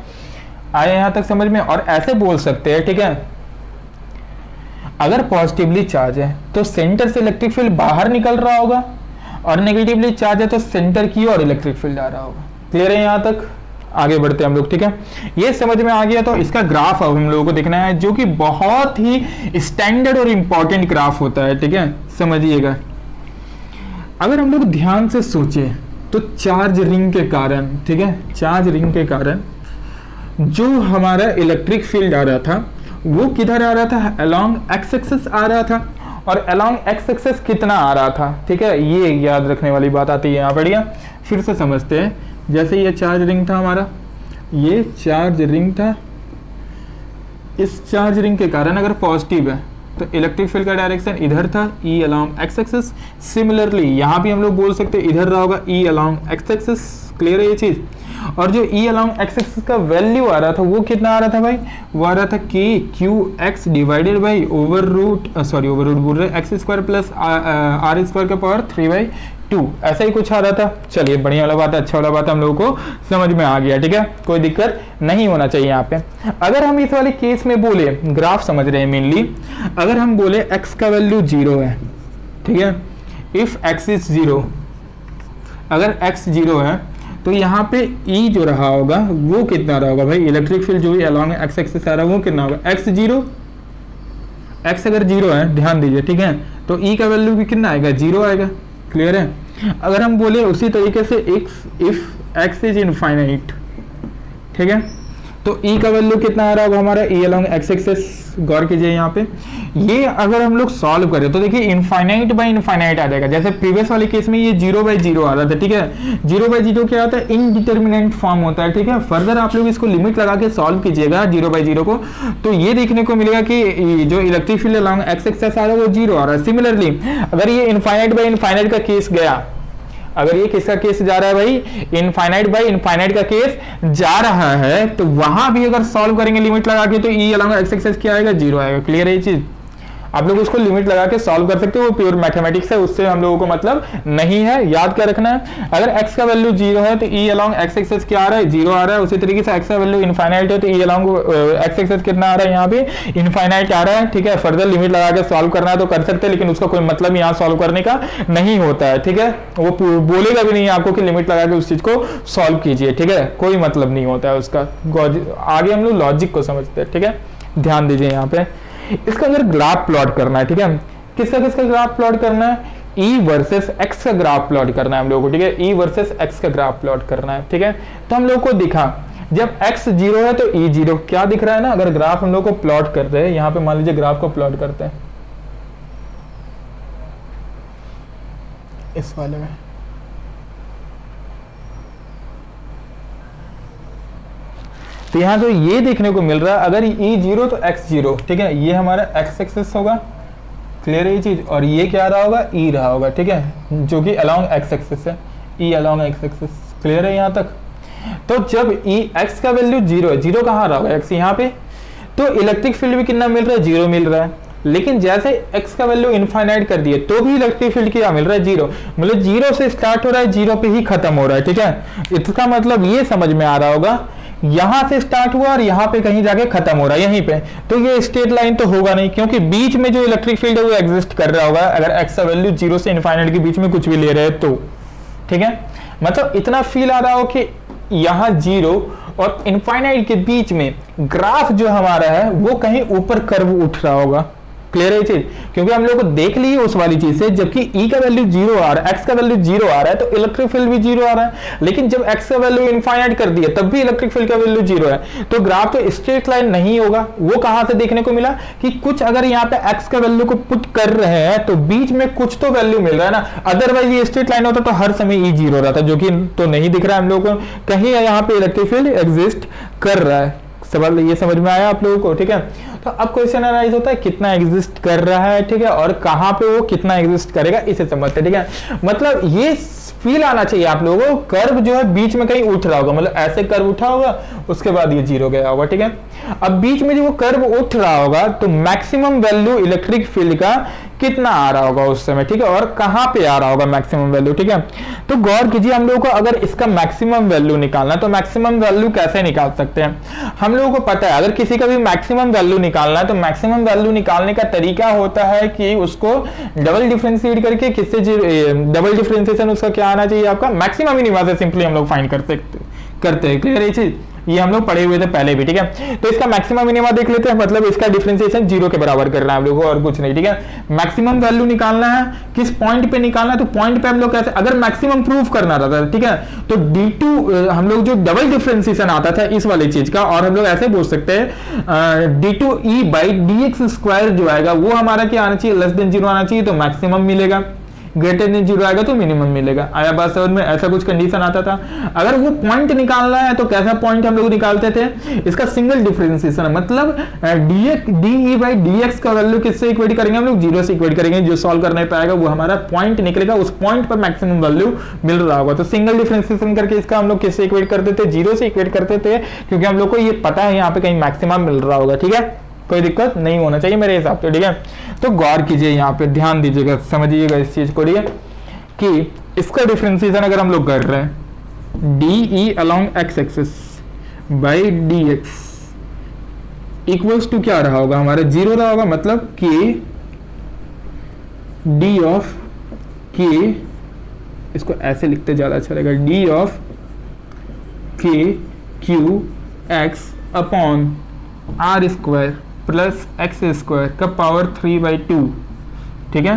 आए यहाँ तक समझ में। और ऐसे बोल सकते हैं, ठीक है, अगर पॉजिटिवली चार्ज है तो सेंटर से इलेक्ट्रिक फील्ड बाहर निकल रहा होगा, और नेगेटिवली चार्ज है तो सेंटर की ओर इलेक्ट्रिक फील्ड आ रहा होगा। क्लियर है यहाँ तक, आगे बढ़ते हैं हम लोग, ठीक है। ये समझ में आ गया, तो इसका ग्राफ अब हम लोगों को देखना है, जो कि बहुत ही स्टैंडर्ड और इंपॉर्टेंट ग्राफ होता है, ठीक है, समझिएगा। अगर हम लोग ध्यान से सोचे तो चार्ज रिंग के कारण, ठीक है, चार्ज रिंग के कारण जो हमारा इलेक्ट्रिक फील्ड आ रहा था वो किधर आ रहा था, अलोंग एक्स एक्सिस आ रहा था। और अलोंग एक्स एक्सिस कितना आ रहा था, ठीक है, ये याद रखने वाली बात आती है यहाँ। बढ़िया, फिर से समझते हैं। जैसे ये चार्ज रिंग था हमारा, ये चार्ज रिंग था, इस चार्ज रिंग के कारण अगर पॉजिटिव है तो इलेक्ट्रिक फील्ड का डायरेक्शन इधर था, E along x axis. Similarly यहाँ भी हम लोग बोल सकते हैं इधर रहा होगा, E along x axis. Clear है ये चीज। और जो E अलोंग एक्स एक्सिस का वैल्यू आ रहा था वो कितना आ रहा था भाई, वो आ रहा था k q x divided by over root बोल रहे x square plus are square का पावर 3/2, ऐसा ही कुछ आ रहा था। चलिए बढ़िया वाला बात है, अच्छा वाला बात है, हम लोगों को समझ में आ गया, ठीक है, कोई दिक्कत नहीं होना चाहिए यहाँ पे। अगर हम इस वाले केस में बोले, ग्राफ समझ रहे हैं मेनली, अगर हम बोले x का वैल्यू 0 है, ठीक है, इफ x इज 0, अगर x 0 है तो यहाँ पे E जो रहा होगा वो कितना रहा होगा भाई, इलेक्ट्रिक फील्ड जो भी अलोंग एक्स एक्सिस आ रहा है वो कितना होगा, x अगर 0 है, ध्यान दीजिए, ठीक है, तो E का वैल्यू भी कितना आएगा, 0 आएगा। क्लियर है। अगर हम बोले उसी तरीके से इफ x इज इनफाइनाइट, ठीक है, तो ई का वैल्यू कितना आ रहा होगा हमारा, ई अलोंग एक्स एक्सेस, गौर कीजिए यहाँ पे। ये अगर हम लोग सॉल्व करें तो देखिए इनफाइनाइट बाय इनफाइनाइट आ जाएगा, जैसे प्रीवियस वाले केस में ये 0/0 आ रहा था, ठीक है। 0/0 क्या होता है, इनडिटर्मिनेंट फॉर्म होता है, ठीक है। फर्दर आप लोग इसको लिमिट लगा के सॉल्व कीजिएगा 0/0 को, तो ये देखने को मिलेगा कि जो electric field along x axis आ रहा है वो 0 आ रहा है। सिमिलरली अगर ये इनफाइनाइट बाय इनफाइनाइट का केस गया, अगर ये किसका केस जा रहा है भाई, इनफाइनाइट बाय इनफाइनाइट का केस जा रहा है, तो वहां भी अगर सॉल्व करेंगे लिमिट लगा के तो ई अलोंग एक्स एक्सेस क्या आएगा, 0 आएगा। क्लियर है ये चीज, आप लोग उसको लिमिट लगा के सॉल्व कर सकते हो, वो प्योर मैथमेटिक्स है, उससे हम लोगों को मतलब नहीं है, याद क्या रखना है। अगर x का वैल्यू 0 है तो e अलोंग x एक्सेस क्या आ रहा है, 0 आ रहा है। उसी तरीके से x का वैल्यू इनफाइनाइट है तो e अलोंग x एक्सेस कितना आ रहा है, यहाँ पे इनफाइनाइट आ रहा है, ठीक है। फर्दर लिमिट लगा के सॉल्व करना है तो कर सकते हैं, लेकिन उसका कोई मतलब यहाँ सॉल्व करने का नहीं होता है, ठीक है। वो बोलेगा भी नहीं आपको कि लिमिट लगा के उस चीज को सॉल्व कीजिए, ठीक है, कोई मतलब नहीं होता है उसका। आगे हम लोग लॉजिक को समझते हैं, ठीक है। ध्यान दीजिए यहाँ पे, इसका अगर ग्राफ प्लॉट करना है, ठीक है, किसका किसका ग्राफ प्लॉट करना है, E वर्सेस X का ग्राफ प्लॉट करना है हम लोगों को, ठीक है। E वर्सेस X का ग्राफ प्लॉट करना है, ठीक है। तो हम लोग को दिखा जब X 0 है तो E 0 क्या दिख रहा है ना। अगर ग्राफ हम लोग को प्लॉट कर रहे हैं, यहाँ पे मान लीजिए ग्राफ को प्लॉट करते हैं इस वाले में, तो यहाँ तो ये देखने को मिल रहा है अगर E 0 तो X 0, ठीक है, ये हमारा X एक्सेस होगा। क्लियर है ये चीज, और ये क्या रहा होगा, E रहा होगा, ठीक है, जो कि अलोंग X एक्सेस है, E अलोंग X एक्सेस। क्लियर है यहाँ तक। तो जब E X का वैल्यू 0 है, 0 कहाँ रहा होगा, X यहाँ पे, तो इलेक्ट्रिक फील्ड भी कितना मिल रहा है, 0 मिल रहा है। लेकिन जैसे x का वैल्यू इनफाइनाइट कर दिए तो भी इलेक्ट्रिक फील्ड क्या मिल रहा है, 0, मतलब 0 से स्टार्ट हो रहा है, 0 पे ही खत्म हो रहा है, ठीक है। इसका मतलब ये समझ में आ रहा होगा, यहां से स्टार्ट हुआ और यहां पे कहीं जाके खत्म हो रहा है यहीं पे, तो ये स्ट्रेट लाइन तो होगा नहीं, क्योंकि बीच में जो इलेक्ट्रिक फील्ड है वो एग्जिस्ट कर रहा होगा अगर x का वैल्यू 0 से इनफाइनाइट के बीच में कुछ भी ले रहे हैं तो, ठीक है। मतलब इतना फील आ रहा हो कि यहां 0 और इनफाइनाइट के बीच में ग्राफ जो हमारा है वो कहीं ऊपर कर्व उठ रहा होगा। क्लियर है चीज, क्योंकि हम लोग को देख ली उस वाली चीज से, जबकि E का वैल्यू 0 आ रहा है, X का वैल्यू 0 आ रहा है, तो इलेक्ट्रिक फील्ड भी 0 आ रहा है। लेकिन जब X का वैल्यू इनफाइनाइट कर दिया तब भी इलेक्ट्रिक फील्ड का वैल्यू 0 है, तो ग्राफ तो स्ट्रेट लाइन नहीं होगा। वो कहां से देखने को मिला कि कुछ अगर यहाँ पे X का वैल्यू को पुट कर रहे हैं तो बीच में कुछ तो वैल्यू मिल रहा है ना, अदरवाइज ये स्ट्रेट लाइन होता तो हर समय E 0 रहता, जो कि तो नहीं दिख रहा है हम लोग को, कहीं यहाँ पे इलेक्ट्रिक फील्ड एग्जिस्ट कर रहा है। सवाल ये समझ में आया आप लोगों को, ठीक है। तो अब क्वेश्चन अराइज होता है कितना एग्जिस्ट कर रहा है, ठीक है, और कहां पे वो कितना एग्जिस्ट करेगा, इसे समझते हैं, ठीक है। मतलब ये फील आना चाहिए आप लोगों को, कर्व जो है बीच में कहीं उठ रहा होगा, मतलब ऐसे कर्व उठा होगा उसके बाद ये 0 गया होगा, ठीक है। अब बीच में जो वो कर्व उठ रहा होगा तो मैक्सिमम वैल्यू इलेक्ट्रिक फील्ड का कितना आ रहा होगा उस समय, ठीक है, और कहां पे आ रहा होगा मैक्सिमम वैल्यू, ठीक है। तो गौर कीजिए, हम लोगों को अगर इसका मैक्सिमम वैल्यू निकालना है तो मैक्सिमम वैल्यू कैसे निकाल सकते हैं, हम लोगों को पता है अगर किसी का भी मैक्सिमम वैल्यू निकालना है तो मैक्सिमम वैल्यू निकालने का तरीका होता है कि उसको डबल डिफरेंशिएट करके, किससे डबल डिफरेंशिएशन उसका क्या आना चाहिए, आपका मैक्सिमम मिनिमा से सिंपली हम लोग फाइंड करते हैं। क्लियर है चीज, ये हम लोग पढ़े हुए थे पहले भी, ठीक है। तो इसका मैक्सिमम मिनिमा देख लेते हैं, मतलब इसका डिफरेंशिएशन 0 के बराबर करना है हम लोगों को और कुछ नहीं, ठीक है। मैक्सिमम वैल्यू निकालना है, किस पॉइंट पे निकालना है, तो पॉइंट पे हम लोग कैसे, अगर मैक्सिमम प्रूफ करना रहता है, ठीक है, तो D2 हम लोग जो डबल डिफरेंशिएशन आता था इस वाली चीज का, और हम लोग ऐसे बोल सकते हैं D2E/dx² जो आएगा वो हमारा क्या आना चाहिए, लेस देन 0 आना चाहिए, तो मैक्सिमम मिलेगा, ग्रेटर देन 0 आएगा तो मिनिमम मिलेगा। आया बात समझ में, ऐसा कुछ कंडीशन आता था। अगर वो पॉइंट निकालना है तो कैसा पॉइंट हम लोग निकालते थे, इसका सिंगल डिफरेंशिएशन है, मतलब DE/dx का वैल्यू किससे इक्वेट करेंगे हम लोग, 0 से इक्वेट करेंगे, जो सॉल्व करने पाएगा वो हमारा पॉइंट निकलेगा, उस पॉइंट पर मैक्सिमम वैल्यू मिल रहा होगा। तो सिंगल डिफरेंशिएशन करके इसका हम लोग किससे इक्वेट करते थे, 0 से इक्वेट करते थे, क्योंकि हम लोग को ये पता है यहाँ पे कहीं मैक्सिमम मिल रहा होगा, ठीक है, कोई दिक्कत नहीं होना चाहिए मेरे हिसाब से, ठीक है। तो गौर कीजिए यहाँ पे, ध्यान दीजिएगा, समझिएगा इस चीज को, ठीक है, कि इसका डिफरेंशिएशन अगर हम लोग कर रहे हैं DE along x axis by dx equals to क्या रहा होगा हमारा, 0 रहा होगा, मतलब k d ऑफ k, इसको ऐसे लिखते ज्यादा अच्छा रहेगा, d of k q x upon r² plus x² का पावर 3/2, ठीक है,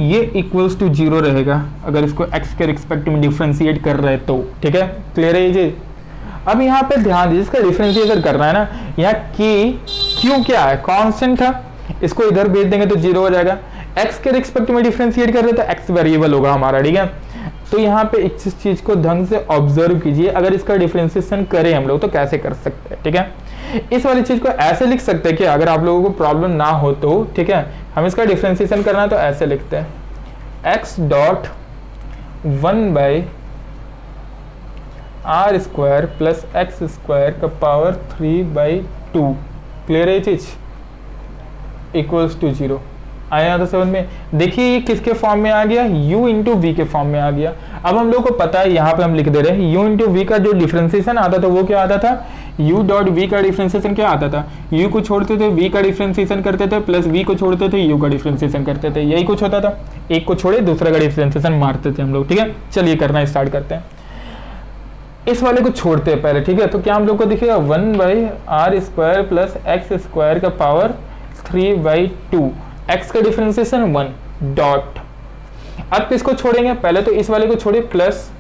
ये इक्वल्स टू 0 रहेगा अगर इसको x के रिस्पेक्ट में डिफरेंशिएट कर रहे तो, ठीक है। क्लियर है ये चीज। अब यहाँ पे ध्यान दीजिए, इसका डिफरेंशिएशन करना है ना, यहाँ क्यू क्या है, कांस्टेंट था, इसको इधर भेज देंगे तो 0 हो जाएगा। x के रिस्पेक्ट में डिफरेंशिएट कर रहे तो x वेरिएबल होगा हमारा, ठीक है। तो यहाँ पे इस चीज को ढंग से ऑब्जर्व कीजिए, अगर इसका डिफरेंशिएशन करें हम लोग तो कैसे कर सकते हैं, ठीक है। इस वाली चीज को ऐसे लिख सकते हैं कि अगर आप लोगों को प्रॉब्लम ना हो तो, ठीक है, हम इसका डिफरेंशिएशन करना है तो ऐसे लिखते हैं x dot 1 by are square plus x square का पावर 3/2, क्लियर है ये चीज, इक्वल्स टू 0। आया तो समझ में। देखिए ये किसके फॉर्म में आ गया, u इंटू वी के फॉर्म में आ गया। अब हम लोग को पता है, यहाँ पे हम लिख दे रहे हैं u इंटू वी का जो डिफरेंशिएशन आता था वो क्या आता था, u डॉट v का डिफरेंशिएशन क्या आता था, u को छोड़ते थे v का डिफरेंशिएशन करते थे, प्लस v को छोड़ते थे u का डिफरेंशिएशन करते थे, यही कुछ होता था, एक को छोड़े दूसरा का डिफरेंशिएशन मारते थे हम लोग, ठीक है। चलिए करना स्टार्ट करते हैं, इस वाले को छोड़ते हैं पहले, ठीक है। तो क्या हम लोग को दिखेगा 1 by are square plus x square का पावर 3/2, x का डिफरेंशिएशन 1 डॉट। अब किसको छोड़ेंगे, पहले तो इस वाले को छोड़े प्लस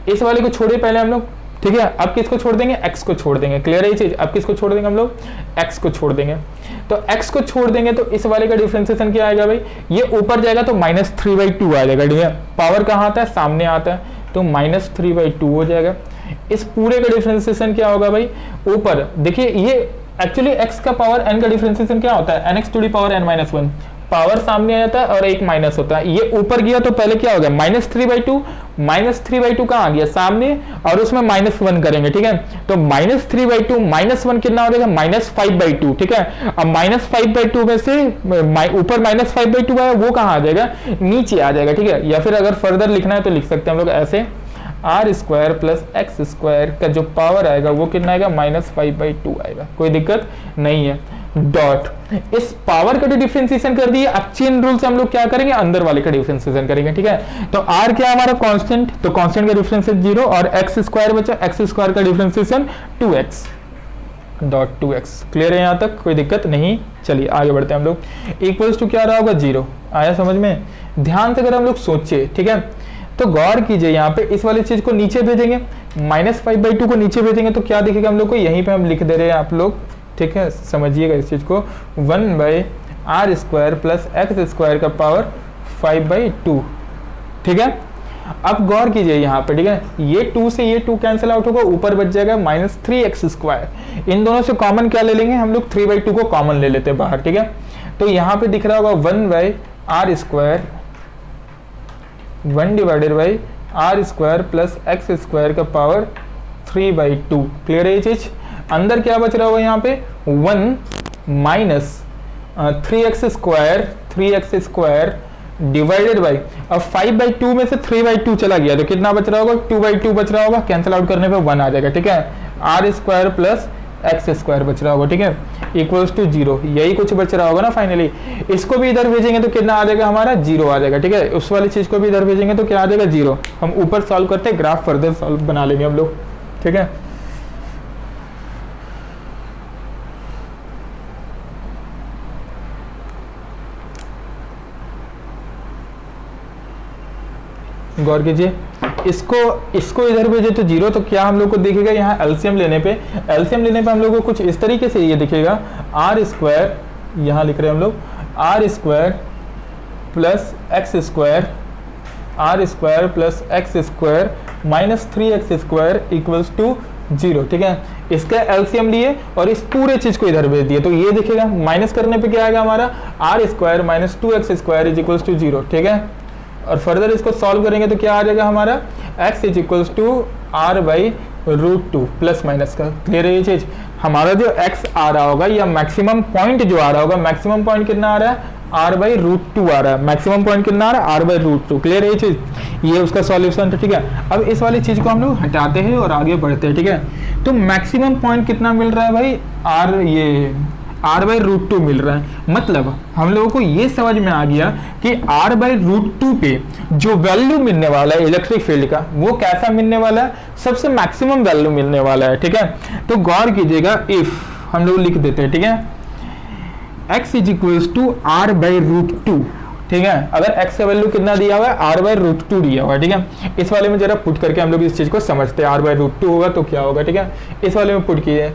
इस वाले को छोड़े पहले हम लोग, ठीक है। अब किसको छोड़ देंगे, x को छोड़ देंगे, क्लियर है ये चीज। अब किसको छोड़ देंगे हम लोग, x को छोड़ देंगे। तो x को छोड़ देंगे तो इस वाले का डिफरेंशिएशन क्या आएगा भाई, ये ऊपर जाएगा तो -3/2 आ जाएगा, ठीक है। पावर कहाँ आता है, सामने आता है, तो -3/2 हो जाएगा। इस पूरे का डिफरेंशिएशन क्या होगा भाई, ऊपर देखिए ये एक्चुअली x का पावर n का डिफरेंशिएशन क्या होता है, nx to the power n-1, power सामने आ जाता है और एक माइनस होता है, ये ऊपर गया तो पहले क्या हो गया -3/2 कहाँ आ गया, सामने, और उसमें -1 करेंगे, ठीक है। तो -3/2 -1 कितना हो जाएगा, -5/2, ठीक है। अब -5/2 में से ऊपर -5/2 आया वो कहाँ आ जाएगा, नीचे आ जाएगा, ठीक है। या फिर अगर फर्दर लिखना है तो लिख सकते हैं हम लोग ऐसे, R square plus x square का जो पावर आएगा वो कितना आएगा, -5/2 आएगा, कोई दिक्कत नहीं है। डॉट, इस पावर का जो डिफरेंशिएशन कर दिए, अब चेन रूल से हम लोग क्या करेंगे, अंदर वाले का डिफरेंशिएशन करेंगे, ठीक है। तो आर क्या हमारा कांस्टेंट, तो कांस्टेंट का डिफरेंशिएशन 0 और एक्स स्क्वायर बचा, एक्स स्क्वायर का differentiation 2x dot 2x, clear है यहाँ तक, कोई दिक्कत नहीं। चलिए आगे बढ़ते हैं हम लोग। इक्वल्स टू क्या रहा होगा, 0, आया समझ में। ध्यान से अगर हम लोग सोचे, ठीक है, तो गौर कीजिए यहाँ पे इस वाली चीज को नीचे भेजेंगे, -5/2 को नीचे भेजेंगे तो क्या दिखेगा हम लोग को, यहीं पे हम लिख दे रहे हैं आप लोग, ठीक है, समझिएगा इस चीज को, 1 by are square plus x square का पावर 5/2, ठीक है। अब गौर कीजिए यहाँ पे, ठीक है, ये 2 से ये 2 कैंसिल आउट होगा, ऊपर बच जाएगा -3x²। इन दोनों से कॉमन क्या ले लेंगे हम लोग, 3/2 को कॉमन ले लेते हैं बाहर, ठीक है। तो यहाँ पे दिख रहा होगा 1 by are square 1 divided by are square plus x square का पावर 3/2, क्लियर है ये चीज। अंदर क्या बच रहा होगा यहाँ पे 1 minus 3x square divided by, अब 5/2 में से 3/2 चला गया तो कितना बच रहा होगा, 2/2 बच रहा होगा, कैंसिल आउट करने पे 1 आ जाएगा, ठीक है। Are square plus x square बच रहा होगा, ठीक है, इक्वल्स टू 0, यही कुछ बच रहा होगा ना फाइनली। इसको भी इधर भेजेंगे तो कितना आ जाएगा हमारा, 0 आ जाएगा, ठीक है। उस वाली चीज को भी इधर भेजेंगे तो क्या आ जाएगा, 0। हम ऊपर सॉल्व करते हैं, ग्राफ फर्दर सॉल्व बना लेंगे हम लोग, ठीक है। गौर कीजिए, इसको इधर भेजे तो 0, तो क्या हम लोग को दिखेगा यहाँ एलसीएम लेने पे हम लोग को कुछ इस तरीके से ये दिखेगा, आर स्क्वायर, यहाँ लिख रहे हैं हम लोग R square plus x square, R square plus x square minus 3x square equals to 0, ठीक है। इसका एलसीएम लिए और इस पूरे चीज को इधर भेज दिए तो ये दिखेगा, माइनस करने पे क्या आएगा हमारा, R square minus 2x square is equals to 0, ठीक है। और फर्दर इसको सॉल्व करेंगे तो क्या आ जाएगा हमारा, x is equals to r/√2 plus minus का, क्लियर है ये चीज। हमारा जो x आ रहा होगा या मैक्सिमम पॉइंट जो आ रहा होगा, मैक्सिमम पॉइंट कितना आ रहा है, r/√2 आ रहा है, मैक्सिमम पॉइंट कितना आ रहा है, r/√2, क्लियर है ये चीज, ये उसका सॉल्यूशन, ठीक है। अब इस वाली चीज को हम लोग हटाते हैं और आगे बढ़ते हैं, ठीक है। तो मैक्सिमम पॉइंट कितना मिल रहा है भाई, r/√2 मिल रहा है। मतलब हम लोगों को ये समझ में आ गया कि r/√2 पे जो वैल्यू मिलने वाला है इलेक्ट्रिक फील्ड का, वो कैसा मिलने वाला है, सबसे मैक्सिमम वैल्यू मिलने वाला है, ठीक है। तो गौर कीजिएगा, इफ हम लोग लिख देते हैं, ठीक है, x is equals to r/√2, ठीक है। अगर x का वैल्यू कितना दिया हुआ है, r/√2 दिया हुआ है, ठीक है। इस वाले में जरा पुट करके हम लोग इस चीज को समझते हैं, r/√2 होगा तो क्या होगा, ठीक है। इस वाले में पुट कीजिए,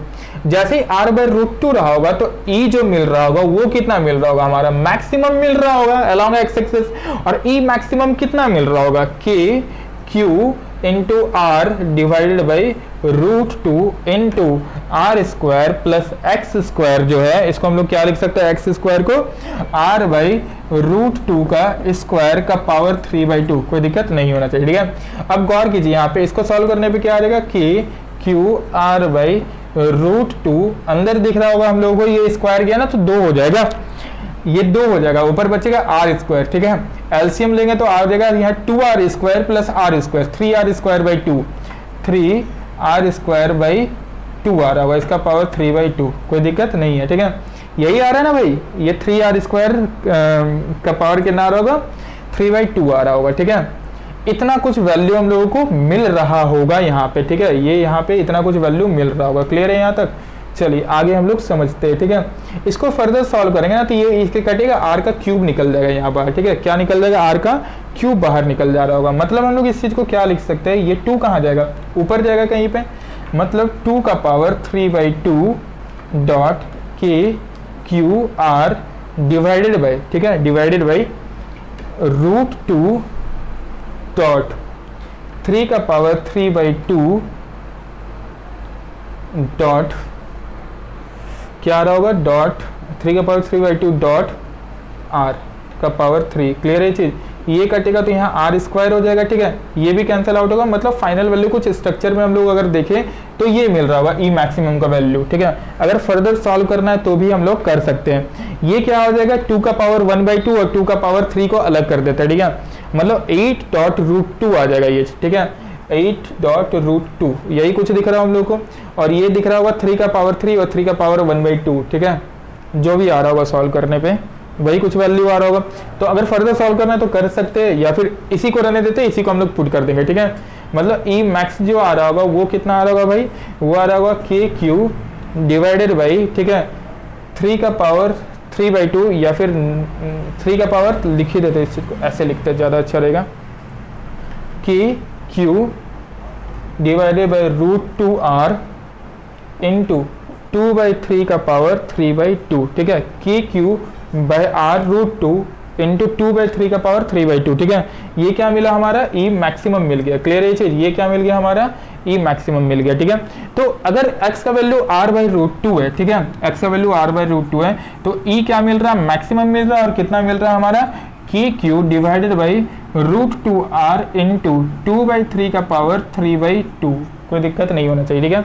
जैसे ही r/√2 रहा होगा तो e जो मिल रहा होगा वो कितना मिल रहा होगा, हमारा मैक्सिमम मिल रहा होगा अलोंग x एक्सिस। और e मैक्सिमम कितना मिल रहा होगा, k q into R divided by √2 into are square plus x square, जो है इसको हम लोग क्या लिख सकते हैं, एक्स स्क्वायर को r/√2 का स्क्वायर का पावर 3/2। कोई दिक्कत नहीं होना चाहिए, ठीक है। अब गौर कीजिए, यहाँ पे इसको सॉल्व करने पे क्या आ जाएगा, k q r/√2 अंदर दिख रहा होगा हम लोगों को, ये स्क्वायर गया ना तो 2 हो जाएगा, ये 2 हो जाएगा, ऊपर बचेगा आर स्क्वायर, ठीक है। एलसीएम लेंगे तो आ जाएगा यहाँ 2r square plus are square, 3r square by 2, 3r square by 2 आ रहा होगा, इसका पावर 3/2। कोई दिक्कत नहीं है, ठीक है। यही आ रहा है ना भाई, ये 3r स्क्वायर का पावर कितना आ रहा होगा, 3/2 आ रहा होगा, ठीक है। इतना कुछ वैल्यू हम लोगों को मिल रहा होगा यहाँ पे, ठीक है। ये यहाँ पे इतना कुछ वैल्यू मिल रहा होगा, क्लियर है यहाँ तक। चलिए आगे हम लोग समझते हैं, ठीक है। इसको फर्दर सॉल्व करेंगे ना तो ये इसके कटेगा, r का क्यूब निकल जाएगा यहाँ बाहर, ठीक है। क्या निकल जाएगा, r का क्यूब बाहर निकल जा रहा होगा। मतलब हम लोग इस चीज को क्या लिख सकते हैं, ये 2 कहाँ जाएगा, ऊपर जाएगा कहीं पे, मतलब 2 का power 3/2 dot k q r divided by, ठीक है, डिवाइडेड बाई √2 डॉट 3 का पावर 3/2 डॉट क्या आ रहा होगा, डॉट 3 का पावर 3/2 डॉट r का पावर 3। क्लियर है चीज, ये कटेगा तो यहाँ आर स्क्वायर हो जाएगा, ठीक है। ये भी कैंसिल आउट होगा, मतलब फाइनल वैल्यू कुछ स्ट्रक्चर में हम लोग अगर देखें तो ये मिल रहा होगा ई मैक्सिमम का वैल्यू, ठीक है। अगर फर्दर सॉल्व करना है तो भी हम लोग कर सकते हैं। ये क्या हो जाएगा, 2 का पावर 1/2 और 2 का पावर 3 को अलग कर देता है, ठीक है। मतलब 8.√2 आ जाएगा ये, ठीक है, 8.√2 यही कुछ दिख रहा है हम लोग को। और ये दिख रहा होगा 3 का पावर 3 और 3 का पावर 1/2, ठीक है। जो भी आ रहा होगा सॉल्व करने पे वही कुछ वैल्यू आ रहा होगा। तो अगर फर्दर सॉल्व करना है तो कर सकते हैं, या फिर इसी को रहने देते हैं, इसी को हम लोग पुट कर देंगे, ठीक है। मतलब ई मैक्स जो आ रहा होगा वो कितना आ रहा होगा भाई, वो आ रहा होगा के क्यू डिवाइडेड बाई, ठीक है, 3 का पावर 3/2, या फिर 3 का पावर लिख ही देते, इस चीज को ऐसे लिखते हैं ज़्यादा अच्छा रहेगा, के q divided by √2r into 2/3 का पावर 3/2, ठीक है। के क्यू बाई r√2 इंटू 2/3 का पावर 3/2, ठीक है। ये क्या मिला हमारा, ई मैक्सिमम मिल गया। क्लियर है ये चीज, ये क्या मिल गया हमारा, ई मैक्सिमम मिल गया, ठीक है। तो अगर x का वैल्यू r/√2 है, ठीक है, x का वैल्यू r/√2 है तो ई क्या मिल रहा है, मैक्सिमम मिल रहा है। और कितना मिल रहा है हमारा, k q divided by √2r into 2/3 का पावर 3/2। कोई दिक्कत नहीं होना चाहिए, ठीक है।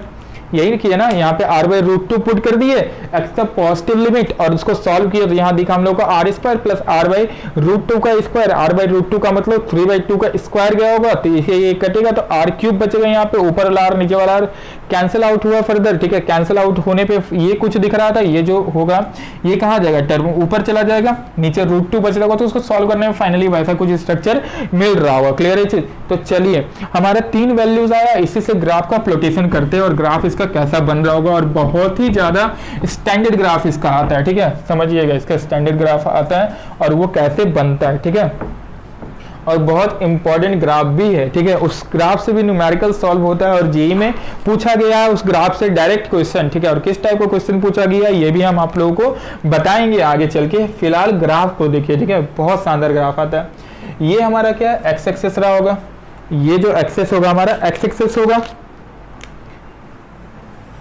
यही किया ना, यहाँ पे r/√2 पुट कर दिए, x का पॉजिटिव लिमिट, और उसको सॉल्व किया तो यहाँ दिखा हम लोग को r स्क्वायर प्लस r/√2 का स्क्वायर, r/√2 का मतलब 3/2 का स्क्वायर गया होगा, तो ये कटेगा तो r क्यूब बचेगा यहाँ पे, ऊपर वाला r नीचे वाला r कैंसिल आउट हुआ फर्दर, ठीक है। कैंसिल आउट होने पे ये कुछ दिख रहा था, ये जो होगा ये कहाँ जाएगा, टर्म ऊपर चला जाएगा, नीचे √2 बच रहा होगा, तो उसको सॉल्व करने में फाइनली वैसा कुछ स्ट्रक्चर मिल रहा होगा। क्लियर है चीज। तो चलिए हमारा 3 वैल्यूज आया, इसी से ग्राफ का प्लोटेशन करते हैं और ग्राफ इसका कैसा बन रहा होगा। और बहुत ही ज्यादा स्टैंडर्ड ग्राफ इसका आता है, ठीक है, समझिएगा, इसका स्टैंडर्ड ग्राफ आता है और वो कैसे बनता है, ठीक है। और बहुत इंपॉर्टेंट ग्राफ भी है, ठीक है। उस ग्राफ से भी न्यूमेरिकल सॉल्व होता है और जेईई में पूछा गया है उस ग्राफ से डायरेक्ट क्वेश्चन, ठीक है। और किस टाइप का क्वेश्चन पूछा गया है ये भी हम आप लोगों को बताएंगे आगे चल के। फिलहाल ग्राफ को देखिए, ठीक है, बहुत शानदार ग्राफ आता है। ये हमारा क्या है, एक्स एक्सेस रहा होगा, ये जो एक्सेस होगा हमारा एक्स एक्सेस होगा,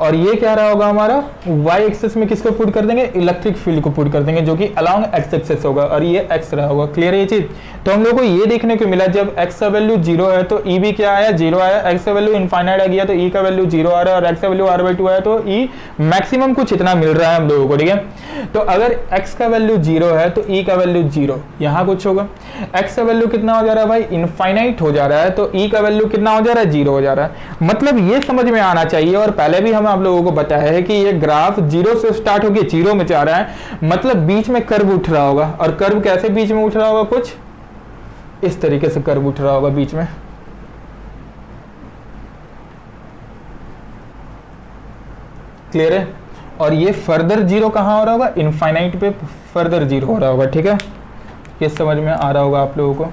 और ये क्या रहा होगा हमारा, वाई एक्सेस में किसको पुट कर देंगे, इलेक्ट्रिक फील्ड को पुट कर देंगे, जो कि अलोंग एक्स एक्सेस होगा, और ये एक्स रहा होगा। क्लियर है ये चीज। तो हम लोग को ये देखने को मिला जब एक्स का वैल्यू 0 है तो ई भी क्या आया, 0 आया। एक्स का वैल्यू इनफाइनाइट आ गया तो ई का वैल्यू 0 आ रहा है, और एक्स का वैल्यू r/2 आया तो ई मैक्सिमम कुछ इतना मिल रहा है हम लोगों को, ठीक है। तो अगर एक्स का वैल्यू 0 है तो ई का वैल्यू 0, यहाँ कुछ होगा। एक्स का वैल्यू कितना हो जा रहा है भाई, इनफाइनाइट हो जा रहा है, तो ई का वैल्यू कितना हो जा रहा है, 0 हो जा रहा है। मतलब ये समझ में आना चाहिए, और पहले भी हम आप लोगों को बताया है कि ये ग्राफ 0 से स्टार्ट होकर 0 में जा रहा है, मतलब बीच में कर्व उठ रहा होगा। और कर्व कैसे बीच में उठ रहा होगा, कुछ इस तरीके से कर्व उठ रहा होगा बीच में। क्लियर है। और ये फर्दर 0 कहां हो रहा होगा, इनफाइनाइट पे फर्दर 0 हो रहा होगा, ठीक है। ये समझ में आ रहा होगा आप लोगों को।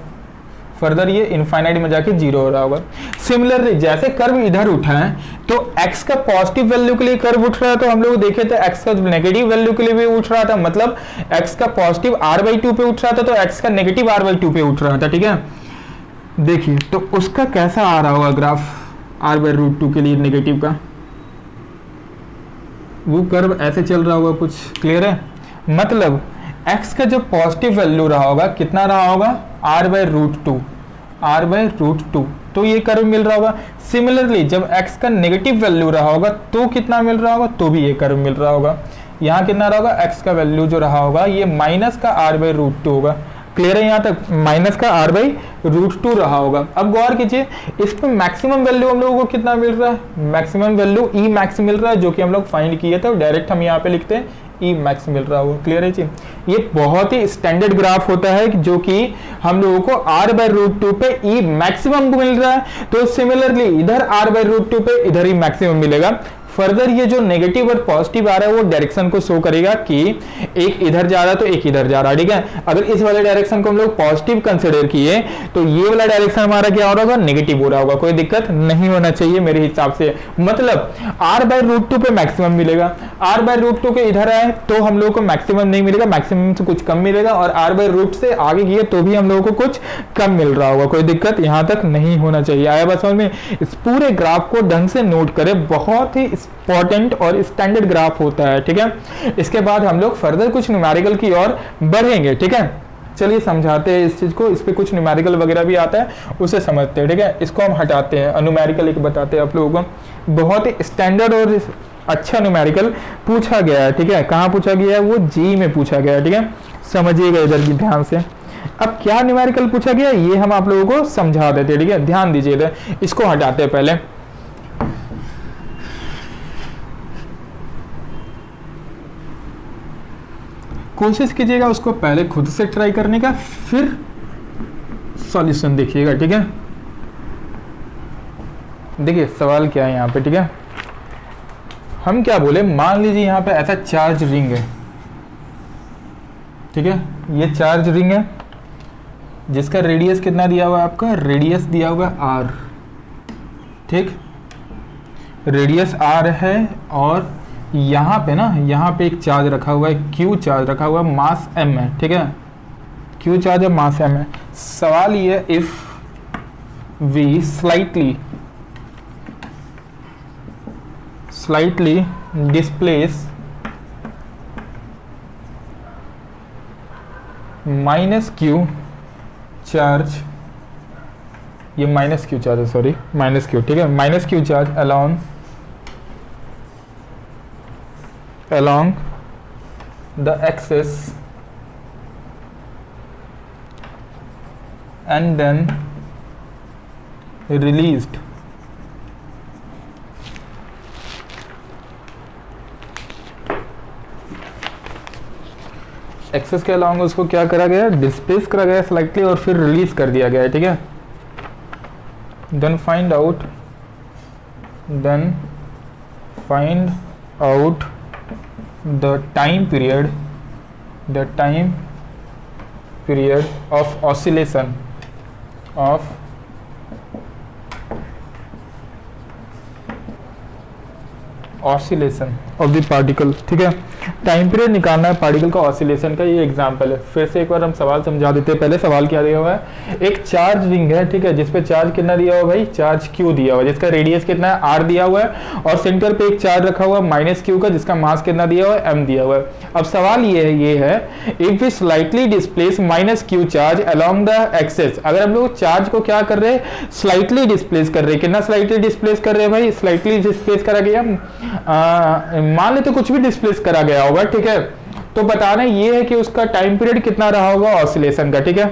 फर्दर ये इनफाइनाइट में जाके 0 हो रहा होगा। सिमिलरली जैसे कर्व इधर उठा है तो x का पॉजिटिव वैल्यू के लिए कर्व उठ रहा है, तो हम लोग देखे थे x का नेगेटिव वैल्यू के लिए भी उठ रहा था, मतलब x का पॉजिटिव r/2 पे उठ रहा था तो x का नेगेटिव r/2 पे उठ रहा था, ठीक है। देखिए तो उसका कैसा आ रहा होगा ग्राफ r/√2 के लिए नेगेटिव का, वो कर्व ऐसे चल रहा होगा कुछ, क्लियर है। मतलब x का जो पॉजिटिव वैल्यू रहा होगा कितना रहा होगा r/√2, r/√2, तो ये कर्व मिल रहा होगा। सिमिलरली जब x का नेगेटिव वैल्यू रहा होगा तो कितना मिल रहा होगा, तो भी ये कर्व मिल रहा होगा। यहाँ कितना रहा होगा, x का वैल्यू जो रहा होगा ये माइनस का r/√2 होगा, क्लियर है। यहाँ तक माइनस का r/√2 रहा होगा। अब गौर कीजिए इस पे मैक्सिमम वैल्यू हम लोगों को कितना मिल रहा है, मैक्सिमम वैल्यू ई मैक्स मिल रहा है, जो कि हम लोग फाइंड किए थे, डायरेक्ट हम यहाँ पे लिखते हैं ई मैक्स मिल रहा होगा, क्लियर है जी। ये बहुत ही स्टैंडर्ड ग्राफ होता है जो कि हम लोगों को r/√2 पे ई मैक्सिमम मिल रहा है, तो सिमिलरली इधर r/√2 पे इधर ही मैक्सिमम मिलेगा। फर्दर ये जो नेगेटिव और पॉजिटिव आ रहा है वो डायरेक्शन को शो करेगा कि एक इधर जा रहा है तो एक इधर जा रहा है, ठीक है। अगर इस वाले डायरेक्शन को हम लोग पॉजिटिव कंसीडर किए तो ये वाला डायरेक्शन हमारा क्या हो रहा होगा, नेगेटिव हो रहा होगा। कोई दिक्कत नहीं होना चाहिए मेरे हिसाब से। मतलब r/√2 पे मैक्सिमम मिलेगा, r/√2 के इधर आए तो हम लोग को मैक्सिमम नहीं मिलेगा, मैक्सिमम से कुछ कम मिलेगा, और r/√2 से आगे किए तो भी हम लोगों को कुछ कम मिल रहा होगा। कोई दिक्कत यहाँ तक नहीं होना चाहिए। आया बात समझ में। इस पूरे ग्राफ को ढंग से नोट करें, बहुत ही इंपॉर्टेंट और स्टैंडर्ड ग्राफ होता है, ठीक है। इसके बाद हम लोग फर्दर कुछ न्यूमेरिकल की ओर बढ़ेंगे, ठीक है। चलिए समझाते हैं इस चीज को, इस पे कुछ न्यूमेरिकल वगैरह भी आता है, उसे समझते हैं, ठीक है। इसको हम हटाते हैं, न्यूमेरिकल एक बताते हैं आप लोगों को। बहुत ही स्टैंडर्ड और अच्छा न्यूमेरिकल पूछा गया है, ठीक है। कहाँ पूछा गया है, वो जी में पूछा गया है, ठीक है। समझिएगा इधर की ध्यान से। अब क्या न्यूमेरिकल पूछा गया ये हम आप लोगों को समझा देते हैं, ठीक है। ध्यान दीजिएगा, इसको हटाते हैं पहले। कोशिश कीजिएगा उसको पहले खुद से ट्राई करने का, फिर सॉल्यूशन देखिएगा, ठीक है। देखिए सवाल क्या है यहाँ पे, ठीक है। हम क्या बोले, मान लीजिए यहाँ पे ऐसा चार्ज रिंग है, ठीक है। ये चार्ज रिंग है जिसका रेडियस कितना दिया हुआ है, आपका रेडियस दिया हुआ है r, ठीक। रेडियस r है और यहाँ पे ना, यहाँ पे एक चार्ज रखा हुआ है, q चार्ज रखा हुआ है, मास m है, ठीक है। q चार्ज है, मास m है। सवाल ये है, if we slightly displace minus q charge, ये माइनस q चार्ज है, सॉरी माइनस q, ठीक है। Minus q charge along the axis and then released axis के अलॉन्ग उसको क्या करा गया, डिस्प्लेस करा गया स्लाइटली और फिर रिलीज कर दिया गया है, ठीक है। Then find out the time period of oscillation of the particle, ठीक है। टाइम पीरियड निकालना है पार्टिकल का ऑसिलेशन का, ये एग्जांपल है। फिर से एक बार हम सवाल समझा देते हैं। पहले सवाल क्या दिया हुआ है, एक चार्ज रिंग है, ठीक है, जिसपे चार्ज कितना दिया हुआ है भाई, चार्ज q दिया हुआ है, जिसका रेडियस कितना है r दिया हुआ है, और सेंटर पे एक चार्ज रखा हुआ है माइनस q का, जिसका मास कितना दिया हुआ है m दिया हुआ है। अब सवाल ये है if we slightly displace minus q चार्ज अलोंग द एक्सेस, अगर हम लोग चार्ज को क्या कर रहे हैं, स्लाइटली डिस्प्लेस कर रहे हैं। कितना स्लाइटली डिस्प्लेस कर रहे हैं भाई, स्लाइटली डिस्प्लेस करा गया, मान लेते कुछ भी डिस्प्लेस करा गया होगा, ठीक है। तो बताना ये है कि उसका टाइम पीरियड कितना रहा होगा ऑसिलेशन का, ठीक है।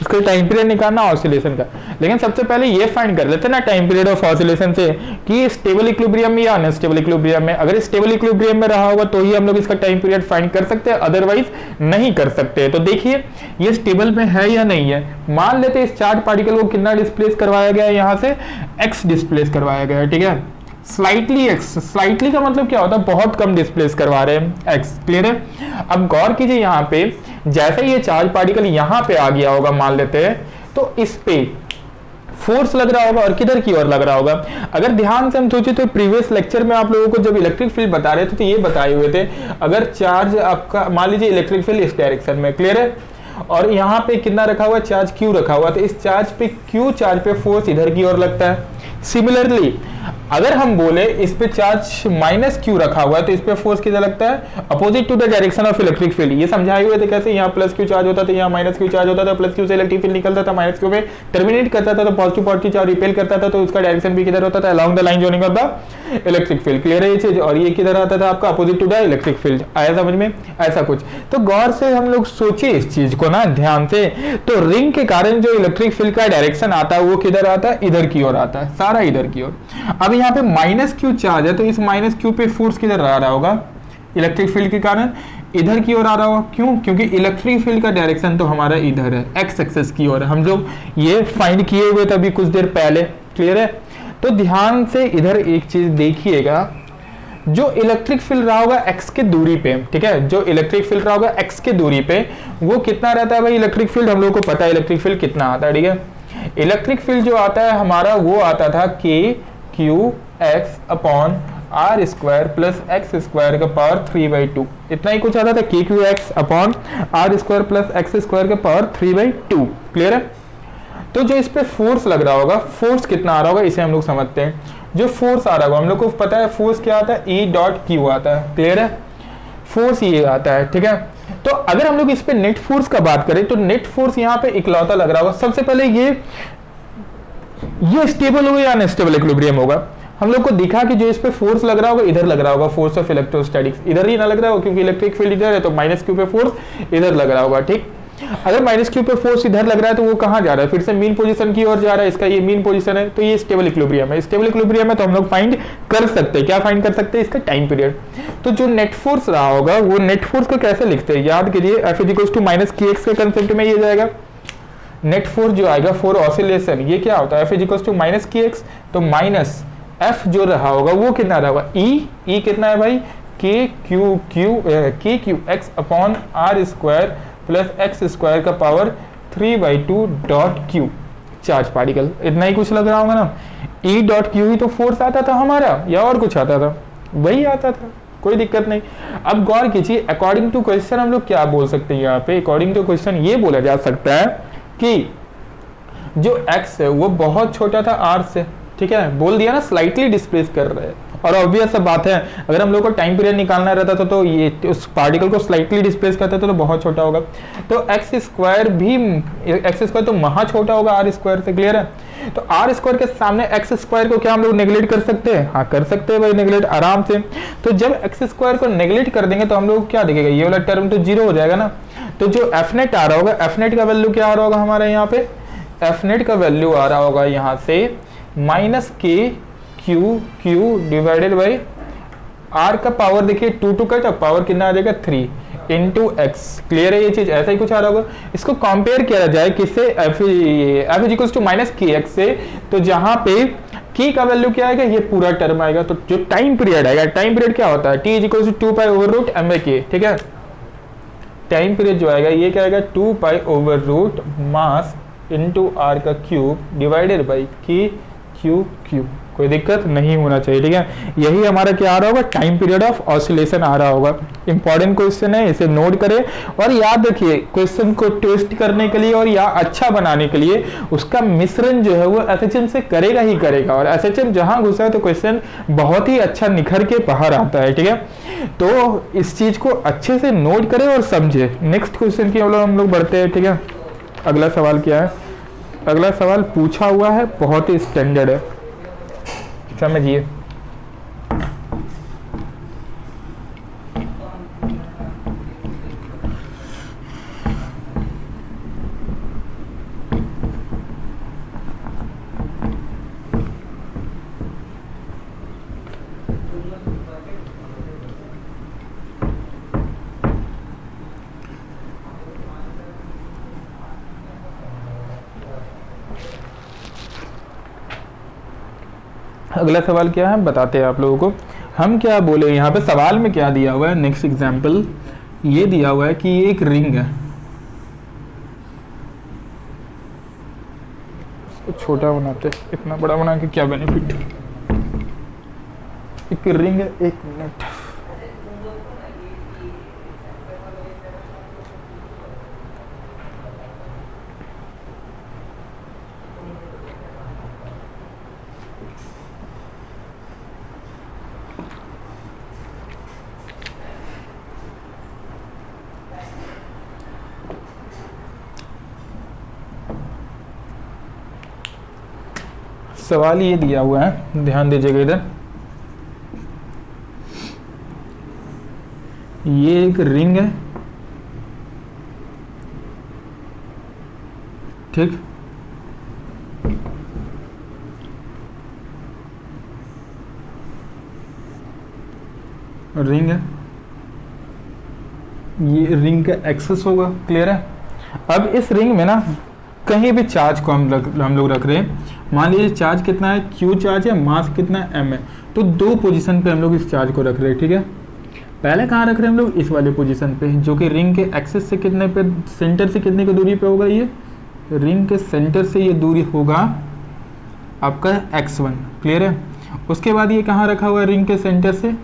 उसका टाइम पीरियड निकालना ऑसिलेशन का। लेकिन सबसे पहले ये फाइंड कर लेते हैं ना टाइम पीरियड ऑफ ऑसिलेशन से कि स्टेबल इक्विलिब्रियम में या अनस्टेबल इक्विलिब्रियम में। अगर स्टेबल इक्विलिब्रियम में रहा होगा तो ही हम लोग इसका टाइम पीरियड फाइंड कर सकते हैं, अदरवाइज नहीं कर सकते। तो देखिए ये स्टेबल में है या नहीं है। मान लेते हैं इस चार्ज पार्टिकल को कितना डिस्प्लेस करवाया गया है, यहाँ से x डिस्प्लेस करवाया गया है, ठीक है। स्लाइटली एक्स, स्लाइटली का मतलब क्या होता है, बहुत कम डिस्प्लेस करवा रहे हैं एक्स, क्लियर है। अब गौर कीजिए यहाँ पे जैसे ये चार्ज पार्टिकल यहाँ पे आ गया होगा मान लेते हैं, तो इस पे फोर्स लग रहा होगा और किधर की ओर लग रहा होगा। अगर ध्यान से हम सोचे तो प्रीवियस लेक्चर में आप लोगों को जब इलेक्ट्रिक फील्ड बता रहे थे तो ये बताए हुए थे, अगर चार्ज आपका मान लीजिए इलेक्ट्रिक फील्ड इस डायरेक्शन में, क्लियर है, और यहाँ पे कितना रखा हुआ है, चार्ज क्यू रखा हुआ, तो इस चार्ज पे क्यू चार्ज पे फोर्स इधर की ओर लगता है। सिमिलरली अगर हम बोले इस पे चार्ज माइनस क्यू रखा हुआ है तो इस पे फोर्स किधर लगता है, opposite to the direction of electric field. ये समझाए हुए थे कैसे, यहाँ प्लस क्यू चार्ज होता था, यहाँ माइनस क्यू चार्ज होता था, प्लस क्यू से इलेक्ट्रिक फील्ड निकलता था, माइनस क्यू पे टर्मिनेट करता था, तो पॉजिटिव पॉजिटिव चार्ज रिपेल करता था, तो उसका डायरेक्शन भी किधर होता था, along the line joining of the electric field, clear है ये चीज। और ये किधर आता था आपका, opposite to the electric field. आया समझ में, ऐसा कुछ। तो गौर से हम लोग सोचे इस चीज को ना ध्यान से, तो रिंग के कारण जो इलेक्ट्रिक फील्ड का डायरेक्शन आता है वो किधर आता है, इधर की ओर आता है, सारा इधर की ओर। अब यहाँ पे माइनस क्यू चार्ज है, तो इस माइनस क्यू पे फोर्स किधर आ रहा होगा, इलेक्ट्रिक फील्ड के कारण इधर की ओर आ रहा होगा। क्यों, क्योंकि इलेक्ट्रिक फील्ड का डायरेक्शन तो हमारा इधर है, एक्स एक्सिस की ओर है। हम लोग ये फाइंड किए हुए थे अभी कुछ देर पहले, क्लियर है। तो ध्यान से इधर एक चीज देखिएगा, जो इलेक्ट्रिक फील्ड रहा होगा एक्स के दूरी पे, ठीक है, जो इलेक्ट्रिक फील्ड रहा होगा एक्स के दूरी पे, वो कितना रहता है भाई इलेक्ट्रिक फील्ड, हम लोग को पता है इलेक्ट्रिक फील्ड कितना आता है, ठीक है। इलेक्ट्रिक फील्ड जो आता है हमारा वो आता था K Q x upon are square plus x square का पावर 3/2, इतना ही कुछ आता था, K Q x upon are square plus x square का पावर 3/2, क्लियर है। तो जो इस पे फोर्स लग रहा होगा, फोर्स कितना आ रहा होगा इसे हम लोग समझते हैं। जो फोर्स आ रहा होगा हम लोग को पता है फोर्स क्या आता है, ई डॉट क्यू आता है, क्लियर है, फोर्स ये आता है, ठीक है। तो अगर हम लोग इस पे नेट फोर्स का बात करें तो नेट फोर्स यहाँ पे इकलौता लग रहा होगा। सबसे पहले ये स्टेबल होगा या अनस्टेबल इक्विलिब्रियम होगा। हम लोग को दिखा कि जो इस पे फोर्स लग रहा होगा इधर लग रहा होगा, फोर्स ऑफ इलेक्ट्रोस्टैटिक्स, इधर ही ना लग रहा होगा क्योंकि इलेक्ट्रिक फील्ड इधर है, तो माइनस क्यू पे फोर्स इधर लग रहा होगा, ठीक। अगर माइनस क्यू पे फोर्स इधर लग रहा है तो वो कहाँ जा रहा है, फिर से मीन पोजीशन की ओर जा रहा है, इसका ये मीन पोजीशन है, तो ये स्टेबल इक्विलिब्रियम है। स्टेबल इक्विलिब्रियम है तो हम लोग फाइंड कर सकते हैं, क्या फाइंड कर सकते हैं, इसका टाइम पीरियड। तो जो नेट फोर्स रहा होगा वो नेट फोर्स को कैसे लिखते हैं, याद कीजिए, F is equals to minus K X के कंसेप्ट में ये जाएगा। नेट फोर्स जो आएगा फॉर ऑसिलेशन, ये क्या होता है, F is equals to minus K X, तो माइनस एफ जो रहा होगा वो कितना रहा होगा, ई कितना है भाई, k Q x upon are square plus x square का power 3/2 dot q, charge particle, इतना ही कुछ लग रहा होगा ना। ई डॉट क्यू ही तो फोर्स आता था हमारा, या और कुछ आता था, वही आता था, कोई दिक्कत नहीं। अब गौर कीजिए, अकॉर्डिंग टू क्वेश्चन हम लोग क्या बोल सकते हैं यहाँ पे, अकॉर्डिंग टू क्वेश्चन ये बोला जा सकता है कि जो एक्स है वो बहुत छोटा था आर से, ठीक है, बोल दिया ना, स्लाइटली डिस्प्लेस कर रहे हैं। और ऑब्वियस सा बात है, अगर हम लोग को टाइम पीरियड निकालना रहता था तो ये उस पार्टिकल को स्लाइटली डिस्प्लेस करते थे तो बहुत छोटा होगा, तो एक्स स्क्वायर तो महा छोटा होगा आर स्क्वायर से, क्लियर है। तो आर स्क्वायर के सामने एक्स स्क्वायर को क्या हम लोग नेगलेक्ट कर सकते हैं, हाँ कर सकते हैं भाई, नेगलेक्ट आराम से। तो जब एक्स स्क्वायर को नेगलेक्ट कर देंगे तो हम लोग क्या दिखेगा, ये वाला टर्म तो जीरो हो जाएगा ना। तो जो एफ नेट आ रहा होगा, एफ नेट का वैल्यू क्या आ रहा होगा हमारे यहाँ पे, एफ नेट का वैल्यू आ रहा होगा यहाँ से माइनस के क्यू डिवाइडेड बाई आर का पावर, देखिए 2 का तो पावर कितना आ जाएगा 3 इंटू एक्स, क्लियर है ये चीज, ऐसा ही कुछ आ रहा होगा। इसको कंपेयर किया जाए किससे, F is equals to minus K X से, तो जहां पे की का वैल्यू क्या आएगा, ये पूरा टर्म आएगा। तो जो टाइम पीरियड आएगा, टाइम पीरियड क्या होता है, T is equals to 2 pi over root M by K, ठीक है। टाइम पीरियड जो आएगा ये क्या आएगा, 2 pi over root mass into R का cube divided by K Q, कोई दिक्कत नहीं होना चाहिए, ठीक है। यही हमारा क्या आ रहा होगा, टाइम पीरियड ऑफ ऑसिलेशन आ रहा होगा। इंपॉर्टेंट क्वेश्चन है, इसे नोट करें और याद रखिए, क्वेश्चन को ट्विस्ट करने के लिए और या अच्छा बनाने के लिए उसका मिश्रण जो है वो एसएचएम से करेगा ही करेगा, और एसएचएम जहां घुसा है तो क्वेश्चन बहुत ही अच्छा निखर के बाहर आता है, ठीक है। तो इस चीज को अच्छे से नोट करें और समझे। नेक्स्ट क्वेश्चन की हम लोग बढ़ते हैं, ठीक है। अगला सवाल क्या है, अगला सवाल पूछा हुआ है, बहुत ही स्टैंडर्ड है, समझिए। अगला सवाल क्या है बताते हैं आप लोगों को। हम क्या बोले यहाँ पे सवाल में क्या दिया हुआ है, नेक्स्ट एग्जाम्पल ये दिया हुआ है कि ये एक रिंग है, इसको छोटा बनाते, इतना बड़ा बना के क्या बेनिफिट। एक रिंग है, एक मिनट, सवाल ये दिया हुआ है, ध्यान दीजिएगा इधर। ये एक रिंग है, ठीक, रिंग है, ये रिंग का एक्सेस होगा, क्लियर है। अब इस रिंग में ना कहीं भी चार्ज को हम लोग रख रहे हैं, मान लीजिए चार्ज कितना है, क्यू चार्ज है, मास कितना है, एम है, तो दो पोजीशन पे हम लोग इस चार्ज को रख रहे हैं, ठीक है। पहले कहाँ रख रहे हैं हम लोग, इस वाले पोजीशन पे, जो कि रिंग के एक्सेस से कितने पे, सेंटर से कितने की दूरी पे होगा, ये रिंग के सेंटर से ये दूरी होगा आपका x1, क्लियर है। उसके बाद ये कहाँ रखा हुआ है, रिंग के सेंटर से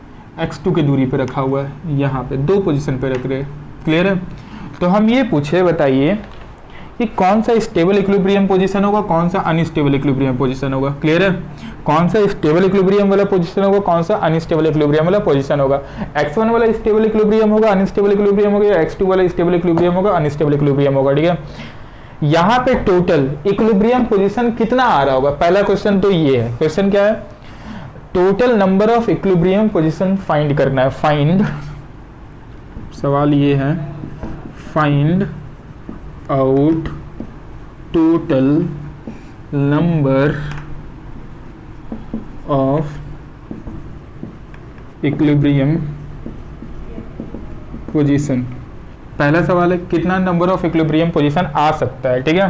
x2 की दूरी पे रखा हुआ है, यहाँ पे दो पोजीशन पे रख रहे हैं, क्लियर है। तो हम ये पूछे, बताइए कि कौन सा स्टेबल इक्विलिब्रियम पोजीशन होगा, कौन सा अनस्टेबल इक्विलिब्रियम पोजीशन होगा, क्लियर है। कौन सा स्टेबल इक्विलिब्रियम वाला पोजीशन होगा, कौन सा अनस्टेबल इक्विलिब्रियम वाला पोजीशन होगा। x1 वाला स्टेबल इक्विलिब्रियम होगा, अनस्टेबल इक्विलिब्रियम होगा, या x2 वाला स्टेबल इक्विलिब्रियम होगा, अनस्टेबल इक्विलिब्रियम होगा, ठीक है। यहाँ पे टोटल इक्विलिब्रियम पोजीशन कितना आ रहा होगा, पहला क्वेश्चन तो ये है। क्वेश्चन क्या है, total number of equilibrium position find करना है। फाइंड, सवाल ये है, find out total number of equilibrium position. पहला सवाल है कितना नंबर ऑफ इक्विलिब्रियम पोजीशन आ सकता है, ठीक है।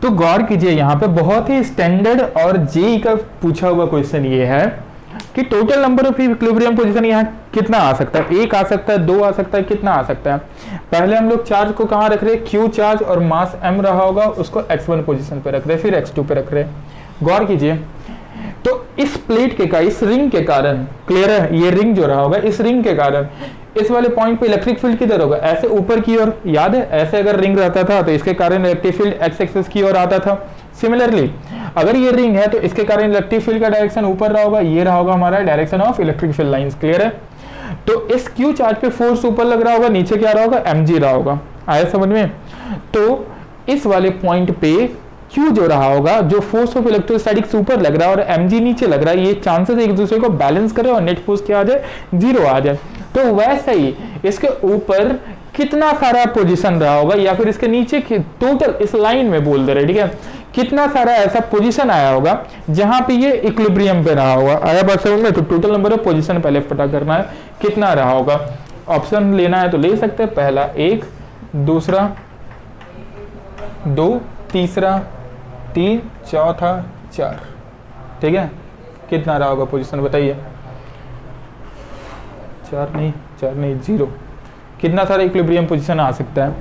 तो गौर कीजिए, यहाँ पे बहुत ही स्टैंडर्ड और जेई का पूछा हुआ क्वेश्चन ये है कि total number of equilibrium position यहाँ कितना आ सकता है, एक आ सकता है, दो आ सकता है, कितना आ सकता है। पहले हम लोग चार्ज को कहाँ रख रहे हैं, क्यू चार्ज और मास m रहा होगा, उसको x1 पोजीशन पे रख रहे हैं, फिर x2 पे रख रहे हैं। गौर कीजिए, तो इस प्लेट के का, इस रिंग के कारण, क्लियर है, ये रिंग जो रहा होगा, इस रिंग के कारण इस वाले पॉइंट पे इलेक्ट्रिक फील्ड किधर होगा, ऐसे ऊपर की ओर, याद है, ऐसे अगर रिंग रहता था तो इसके कारण इलेक्ट्रिक फील्ड एक्स एक्सिस की ओर आता था। सिमिलरली अगर ये रिंग है तो इसके कारण इलेक्ट्रिक फील्ड का डायरेक्शन ऊपर रहा होगा, ये रहा होगा हमारा direction of electric field lines, clear है। तो इस क्यू चार्ज पे फोर्स ऊपर लग रहा होगा, नीचे क्या रहा होगा, mg रहा होगा, आया समझ में। तो इस वाले पॉइंट पे Q जो रहा होगा, जो फोर्स ऑफ इलेक्ट्रोस्टैटिक्स ऊपर लग रहा है और mg नीचे लग रहा है, ये चांसेस एक दूसरे को बैलेंस करे और नेट फोर्स क्या आ जाए, 0 आ जाए। तो वैसे ही इसके ऊपर कितना सारा पोजीशन रहा होगा, या फिर इसके नीचे टोटल इस लाइन में बोल दे रहे, ठीक है, कितना सारा ऐसा पोजीशन आया होगा जहां पे ये इक्विलिब्रियम पे रहा होगा। आया बात समझ में। तो टोटल नंबर ऑफ पोजीशन पहले पता करना है कितना रहा होगा। ऑप्शन लेना है तो ले सकते हैं, पहला 1, दूसरा 2, तीसरा 3, चौथा 4, ठीक है। कितना रहा होगा पोजीशन बताइए, 4 नहीं 0। कितना सारा इक्विलिब्रियम पोजीशन आ सकता है,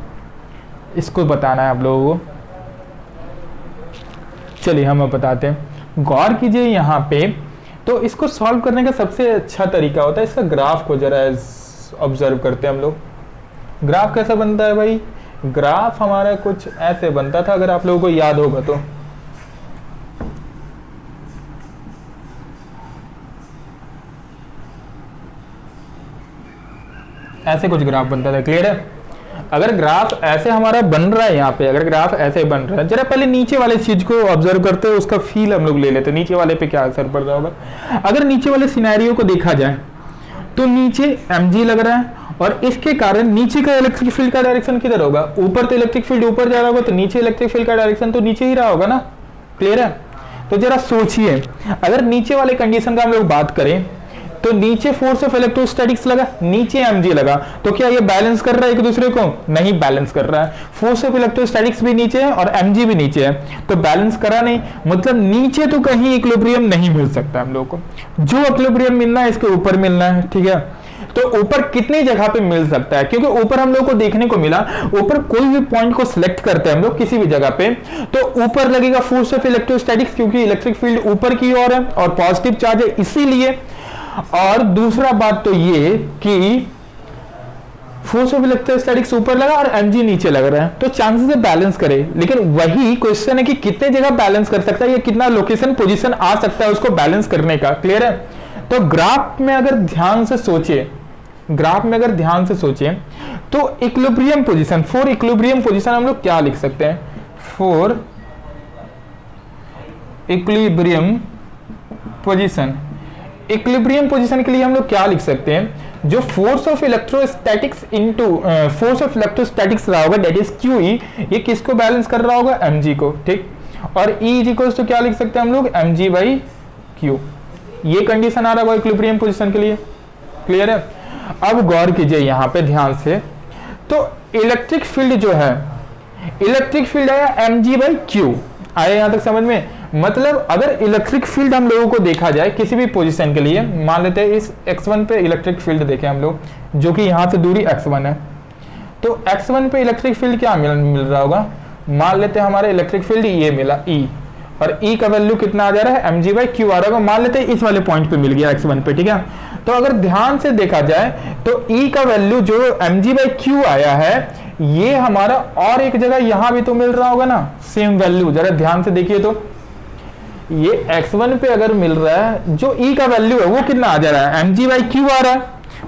इसको बताना है आप लोगों को। चलिए हम अब बताते हैं। गौर कीजिए यहाँ पे, तो इसको सॉल्व करने का सबसे अच्छा तरीका होता है, इसका ग्राफ को जरा ऑब्जर्व करते हैं हम लोग। ग्राफ कैसा बनता है भाई, ग्राफ हमारा कुछ ऐसे बनता था, अगर आप लोगों को याद होगा तो। ऐसे कुछ ग्राफ बनता था, क्लियर है। अगर ग्राफ ऐसे हमारा बन रहा है, यहाँ पे अगर ग्राफ ऐसे बन रहा है, जरा पहले नीचे वाले चीज को ऑब्जर्व करते हैं, उसका फील हम लोग ले लेते हैं, नीचे वाले पे क्या असर पड़ रहा होगा। अगर नीचे वाले सिनेरियो को देखा जाए तो नीचे mg लग रहा है, और इसके कारण नीचे का इलेक्ट्रिक फील्ड का डायरेक्शन किधर होगा, ऊपर। तो इलेक्ट्रिक फील्ड ऊपर जा रहा होगा, तो नीचे इलेक्ट्रिक फील्ड का डायरेक्शन तो नीचे ही रहा होगा ना, क्लियर है। तो जरा सोचिए, अगर नीचे वाले कंडीशन का हम लोग बात करें तो नीचे फोर्स ऑफ इलेक्ट्रोस्टैटिक्स लगा, नीचे mg लगा, तो क्या ये बैलेंस कर रहा है एक दूसरे को? नहीं बैलेंस कर रहा है। फोर्स ऑफ इलेक्ट्रोस्टैटिक्स भी नीचे है और mg भी नीचे है, तो बैलेंस करा नहीं, मतलब नीचे तो कहीं इक्विलिब्रियम नहीं मिल सकता हम लोग को। जो इक्विलिब्रियम मिलना है इसके ऊपर मिलना है, ठीक है। तो ऊपर कितनी जगह पे मिल सकता है? क्योंकि ऊपर हम लोग को देखने को मिला, ऊपर कोई भी पॉइंट को सिलेक्ट करते हैं हम लोग किसी भी जगह पे, तो ऊपर लगेगा फोर्स ऑफ इलेक्ट्रोस्टैटिक्स, क्योंकि इलेक्ट्रिक फील्ड ऊपर की ओर है और पॉजिटिव चार्ज है इसीलिए। और दूसरा बात तो ये कि फोर्स ऑफ इलेक्ट्रोस्टैटिक्स ऊपर लगा और mg नीचे लग रहा है, तो चांसेस है बैलेंस करे। लेकिन वही क्वेश्चन है कि कितने जगह बैलेंस कर सकता है, या कितना लोकेशन पोजीशन आ सकता है उसको बैलेंस करने का। क्लियर है? तो ग्राफ में अगर ध्यान से सोचे, ग्राफ में अगर ध्यान से सोचे तो equilibrium position, for equilibrium position हम लोग क्या लिख सकते हैं? For equilibrium position, equilibrium position के लिए हम लोग क्या लिख सकते हैं? जो force of electrostatics into force of electrostatics रहा होगा दैट इज QE, ये किसको बैलेंस कर रहा होगा? mg को, ठीक। और E इज इक्वल्स टू क्या लिख सकते हैं हम लोग? mg by q। ये कंडीशन आ रहा होगा इक्विलिब्रियम पोजीशन के लिए। क्लियर है? अब गौर कीजिए यहां पे ध्यान से, तो इलेक्ट्रिक फील्ड जो है, इलेक्ट्रिक फील्ड आया mg बाई q, आया यहां तक समझ में? मतलब अगर इलेक्ट्रिक फील्ड हम लोगों को देखा जाए किसी भी पोजीशन के लिए, मान लेते हैं इस x1 पे इलेक्ट्रिक फील्ड देखें हम लोग, जो कि यहां से दूरी x1 है, तो x1 पे इलेक्ट्रिक फील्ड क्या मिल रहा होगा? मान लेते हैं हमारे इलेक्ट्रिक फील्ड ये मिला E, और E का वैल्यू कितना आ जा रहा है? mg बाई q आ रहा होगा। मान लेते हैं इस वाले पॉइंट पे मिल गया x1 पे, ठीक है। तो अगर ध्यान से देखा जाए तो E का वैल्यू जो mg बाई q आया है, ये हमारा और एक जगह यहां भी तो मिल रहा होगा ना सेम वैल्यू। जरा ध्यान से देखिए, तो ये x1 पे अगर मिल रहा है, जो E का वैल्यू है वो कितना आ जा रहा है? mg बाई q आ रहा है,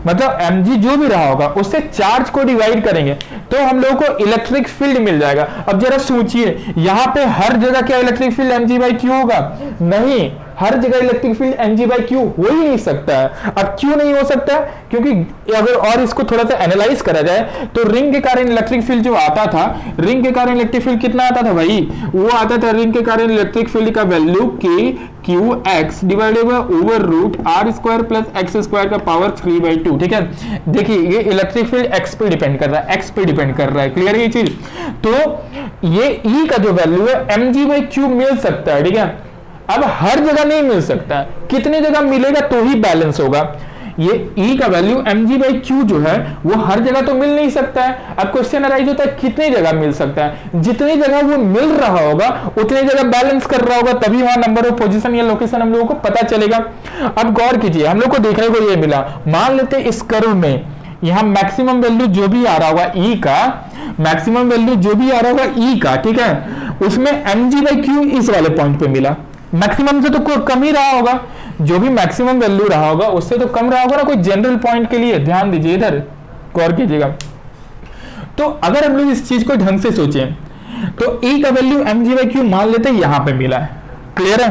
मतलब mg जो भी रहा होगा उससे चार्ज को डिवाइड करेंगे तो हम लोगों को इलेक्ट्रिक फील्ड मिल जाएगा। अब जरा सोचिए, यहाँ पे हर जगह क्या electric field mg by q होगा? नहीं, हर जगह electric field mg by q हो ही नहीं सकता है। अब क्यों नहीं हो सकता है? क्योंकि अगर और इसको थोड़ा सा एनालाइज करा जाए तो रिंग के कारण इलेक्ट्रिक फील्ड जो आता था, रिंग के कारण इलेक्ट्रिक फील्ड कितना आता था भाई? वो आता था रिंग के कारण इलेक्ट्रिक फील्ड का value KQX divided by over root R square plus x square का पावर 3/2, ठीक है। देखिए ये इलेक्ट्रिक फील्ड x पे डिपेंड कर रहा है, x पे डिपेंड कर रहा है। क्लियर है ये चीज? तो ये E का जो वैल्यू है mg बाई q मिल सकता है, ठीक है। अब हर जगह नहीं मिल सकता है, कितनी जगह मिलेगा तो ही बैलेंस होगा। ये E का वैल्यू mg बाई q जो है वो हर जगह तो मिल नहीं सकता है। अब क्वेश्चन अराइज होता है कितनी जगह मिल सकता है? जितनी जगह वो मिल रहा होगा उतनी जगह बैलेंस कर रहा होगा, तभी वहां नंबर ऑफ पोजीशन या लोकेशन हम लोगों को पता चलेगा। अब गौर कीजिए, हम लोग को देखने को ये मिला, मान लेते इस कर्व में यहाँ मैक्सिमम वैल्यू जो भी आ रहा होगा E का, मैक्सिमम वैल्यू जो भी आ रहा होगा E का, ठीक है, उसमें mg बाई q इस वाले पॉइंट पे मिला। मैक्सिमम से तो कम ही रहा होगा, जो भी मैक्सिमम वैल्यू रहा होगा उससे तो कम रहा होगा ना कोई जनरल पॉइंट के लिए। ध्यान दीजिए, इधर गौर कीजिएगा। तो अगर हम लोग इस चीज को ढंग से सोचें तो E का वैल्यू mg बाई q मान लेते हैं यहां पे मिला है। क्लियर है?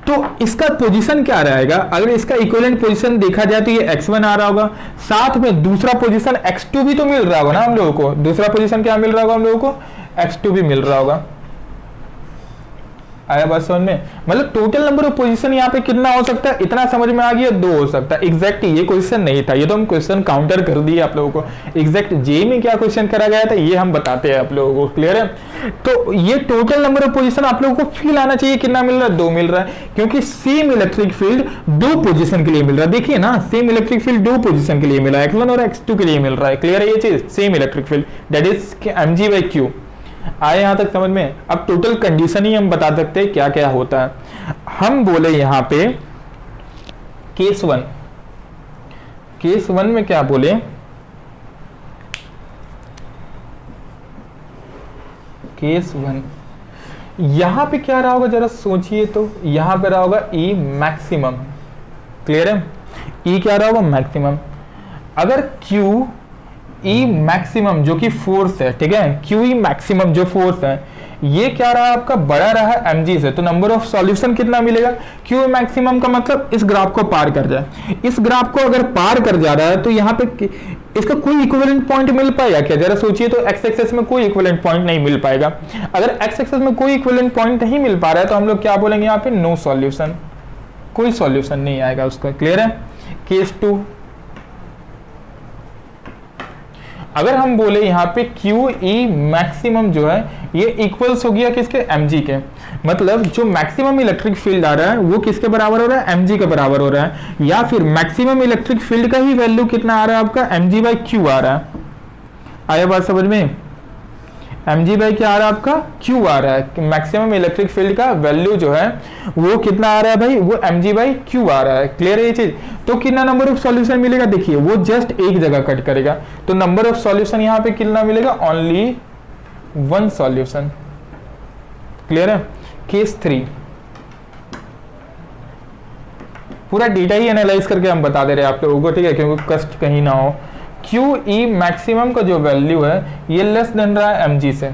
तो इसका पोजीशन क्या रहेगा? अगर इसका इक्विवेलेंट पोजीशन देखा जाए तो ये x1 आ रहा होगा, साथ में दूसरा पोजीशन x2 भी तो मिल रहा होगा ना हम लोगों को। दूसरा पोजीशन क्या मिल रहा होगा हम लोगों को? x2 भी मिल रहा होगा। आया बात समझ में? मतलब टोटल नंबर ऑफ पोजीशन यहाँ पे कितना हो सकता है? इतना समझ में आ गया, 2 हो सकता है। एग्जैक्ट ये क्वेश्चन नहीं था, ये तो हम क्वेश्चन काउंटर कर दिए आप लोगों को। एग्जैक्ट जे में क्या क्वेश्चन करा गया था ये हम बताते हैं आप लोगों को। क्लियर है? तो ये टोटल नंबर ऑफ पोजीशन आप लोगों को फील आना चाहिए, कितना मिल रहा है? 2 मिल रहा है, क्योंकि सेम इलेक्ट्रिक फील्ड 2 पोजीशन के लिए मिल रहा है। देखिए ना, सेम इलेक्ट्रिक फील्ड 2 पोजीशन के लिए मिला है, x1 और x2 के लिए मिल रहा है। क्लियर है ये चीज? Same electric field that is mg by q। आए यहां तक समझ में? अब टोटल कंडीशन ही हम बता सकते हैं क्या क्या होता है। हम बोले यहां पे केस 1, केस 1 में क्या बोले? केस 1 यहां पे क्या रहा होगा जरा सोचिए तो, यहां पे रहा होगा E मैक्सिमम। क्लियर है? E क्या रहा होगा? मैक्सिमम। अगर Q E मैक्सिमम जो कि फोर्स है, ठीक है, QE मैक्सिमम जो फोर्स है ये क्या रहा आपका? बड़ा रहा mg से, तो नंबर ऑफ सॉल्यूशन कितना मिलेगा? QE मैक्सिमम का मतलब इस ग्राफ को पार कर जाए। इस ग्राफ को अगर पार कर जा रहा है तो यहाँ पे इसका कोई इक्विवेलेंट पॉइंट मिल पाएगा क्या? जरा सोचिए तो x एक्सिस में कोई इक्विवेलेंट पॉइंट नहीं मिल पाएगा। अगर x एक्सिस में कोई इक्विवेलेंट पॉइंट नहीं मिल पा रहा है तो हम लोग क्या बोलेंगे यहाँ पे? नो सॉल्यूशन, कोई सॉल्यूशन नहीं आएगा उसका। क्लियर है? केस 2, अगर हम बोले यहाँ पे क्यू ई मैक्सिमम जो है ये इक्वल्स हो गया किसके, mg के, मतलब जो मैक्सिमम इलेक्ट्रिक फील्ड आ रहा है वो किसके बराबर हो रहा है, mg के बराबर हो रहा है, या फिर मैक्सिमम इलेक्ट्रिक फील्ड का ही वैल्यू कितना आ रहा है आपका, mg/q आ रहा है। आया बात समझ में, mg क्या आ रहा है आपका, q आ रहा है, मैक्सिमम इलेक्ट्रिक फील्ड का वैल्यू जो है वो कितना आ रहा है भाई, वो mg/q आ रहा है। क्लियर है ये चीज, तो कितना नंबर ऑफ सॉल्यूशन मिलेगा, देखिए वो जस्ट एक जगह कट करेगा, तो नंबर ऑफ सॉल्यूशन यहाँ पे कितना मिलेगा, ओनली 1 सॉल्यूशन। क्लियर है। केस 3 पूरा डेटा ही एनालाइज करके हम बता दे रहे हैं आप लोगों को, ठीक है, क्योंकि कष्ट कहीं ना हो। क्यू ई मैक्सिमम का जो वैल्यू है ये लेस देन रहा है mg से,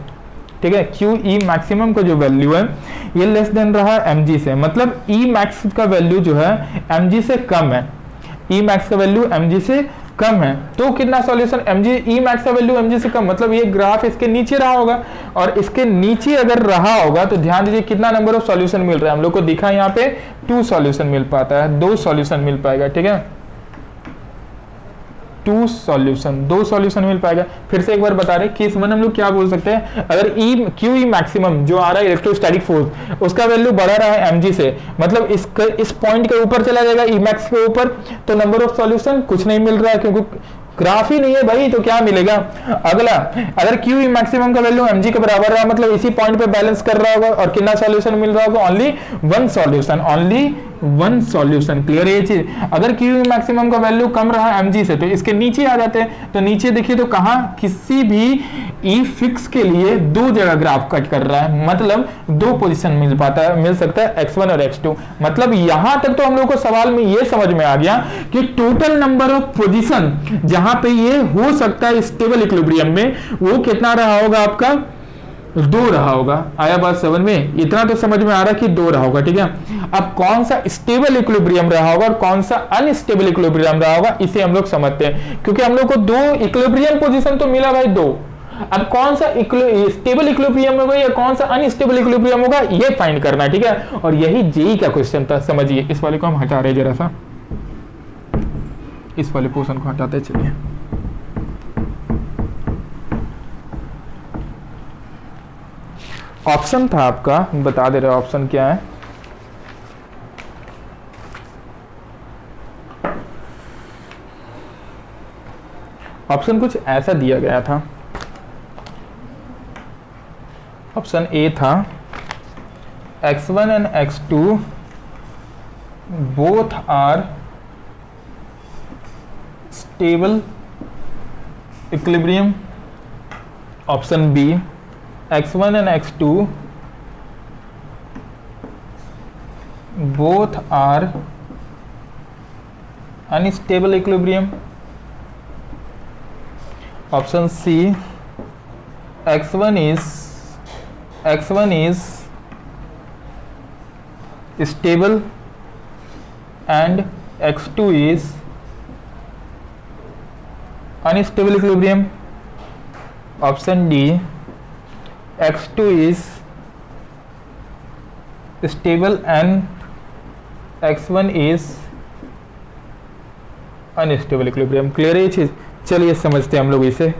ठीक है, क्यू ई मैक्सिमम का जो वैल्यू है ये लेस देन रहा है mg से, मतलब ई मैक्स का वैल्यू जो है mg से कम है, ई मैक्स का वैल्यू mg से कम है, तो कितना सॉल्यूशन, mg ई मैक्स का वैल्यू mg से कम, मतलब ये ग्राफ इसके नीचे रहा होगा, और इसके नीचे अगर रहा होगा तो ध्यान दीजिए कितना नंबर ऑफ सॉल्यूशन मिल रहा है, हम लोग को दिखा यहाँ पे 2 सॉल्यूशन मिल पाता है, 2 सॉल्यूशन मिल पाएगा, ठीक है, 2 सॉल्यूशन मिल पाएगा। फिर से एक बार बता रहे, केस 1 हम लोग क्या बोल सकते हैं, अगर क्यू ई मैक्सिमम जो आ रहा है इलेक्ट्रोस्टैटिक फोर्स उसका वैल्यू बढ़ा रहा है mg से, मतलब इस पॉइंट के ऊपर चला जाएगा ई मैक्स के ऊपर, तो नंबर ऑफ सॉल्यूशन कुछ नहीं मिल रहा है क्योंकि ग्राफ ही नहीं है भाई, तो क्या मिलेगा। अगला, अगर क्यू ई मैक्सिमम का वैल्यू mg के बराबर रहा, मतलब इसी पॉइंट पे बैलेंस कर रहा होगा, और कितना सॉल्यूशन मिल रहा होगा, only 1 solution, only 1 solution. Clear है ये चीज। अगर क्यू ई मैक्सिमम का वैल्यू कम रहा mg से तो इसके नीचे आ जाते हैं, तो नीचे देखिए तो कहां, किसी भी ई फिक्स के लिए 2 जगह ग्राफ कट कर रहा है, मतलब 2 पोजीशन मिल सकता है x1 और x2, मतलब यहां तक तो हम लोग को सवाल में ये समझ में आ गया कि टोटल नंबर ऑफ पोजीशन जहां पे ये हो सकता है स्टेबल इक्विलिब्रियम में, वो कितना रहा होगा आपका, 2 रहा होगा। आया बात समझ में, इतना तो समझ में आ रहा कि 2 रहा होगा, ठीक है। अब कौन सा स्टेबल इक्विलिब्रियम रहा होगा और कौन सा अनस्टेबल इक्विलिब्रियम रहा होगा, इसे हम लोग समझते हैं, क्योंकि हम लोग को 2 इक्विलिब्रियम पोजीशन तो मिला भाई 2, अब कौन सा स्टेबल इक्विलिब्रियम होगा या कौन सा अनस्टेबल इक्विलिब्रियम होगा ये फाइंड करना है, ठीक है। और यही जेई का क्वेश्चन था, समझिए। इस वाले को हम हटा रहे जरा सा, इस वाले पोर्शन को हटाते चलिए। ऑप्शन था आपका, बता दे रहे ऑप्शन क्या है। ऑप्शन कुछ ऐसा दिया गया था, ऑप्शन ए था x1 and x2 both are stable equilibrium, option B x1 and x2 both are unstable equilibrium, option C x1 is stable and x2 is unstable equilibrium, option D x2 is stable and x1 is unstable equilibrium. Clear है ये चीज। चलिए समझते हैं हम लोग इसे,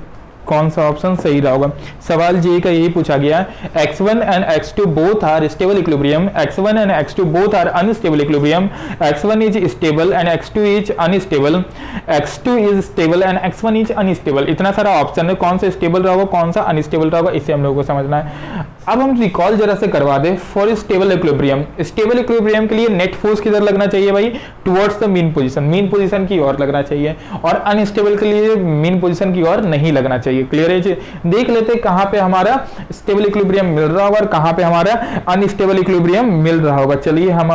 कौन सा ऑप्शन सही रहा होगा। सवाल जी का यही पूछा गया है, x1 and x2 both are stable equilibrium, x1 and x2 both are unstable equilibrium, x1 is stable and x2 is unstable, x2 is stable and x1 is unstable। इतना सारा ऑप्शन है, कौन सा स्टेबल रहा होगा कौन सा अनस्टेबल रहा होगा, इसे हम लोग को समझना है। अब हम रिकॉल जरा से करवा दे for stable equilibrium. Stable equilibrium के लिए नेट फोर्स किधर लगना चाहिए भाई, टुवर्ड्स द मीन पोजीशन की ओर लगना चाहिए, और अनस्टेबल के लिए मीन पोजीशन की ओर नहीं लगना चाहिए। क्लियर है। देख लेते कहां पे हमारा स्टेबल इक्विलिब्रियम मिल रहा होगा और कहां पे हमारा अनस्टेबल इक्विलिब्रियम मिल रहा होगा। चलिए हम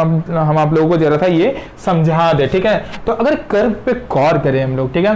आप लोगों को जरा सा ये समझा दे, ठीक है। तो अगर कर्व पे गौर करें हम लोग, ठीक है,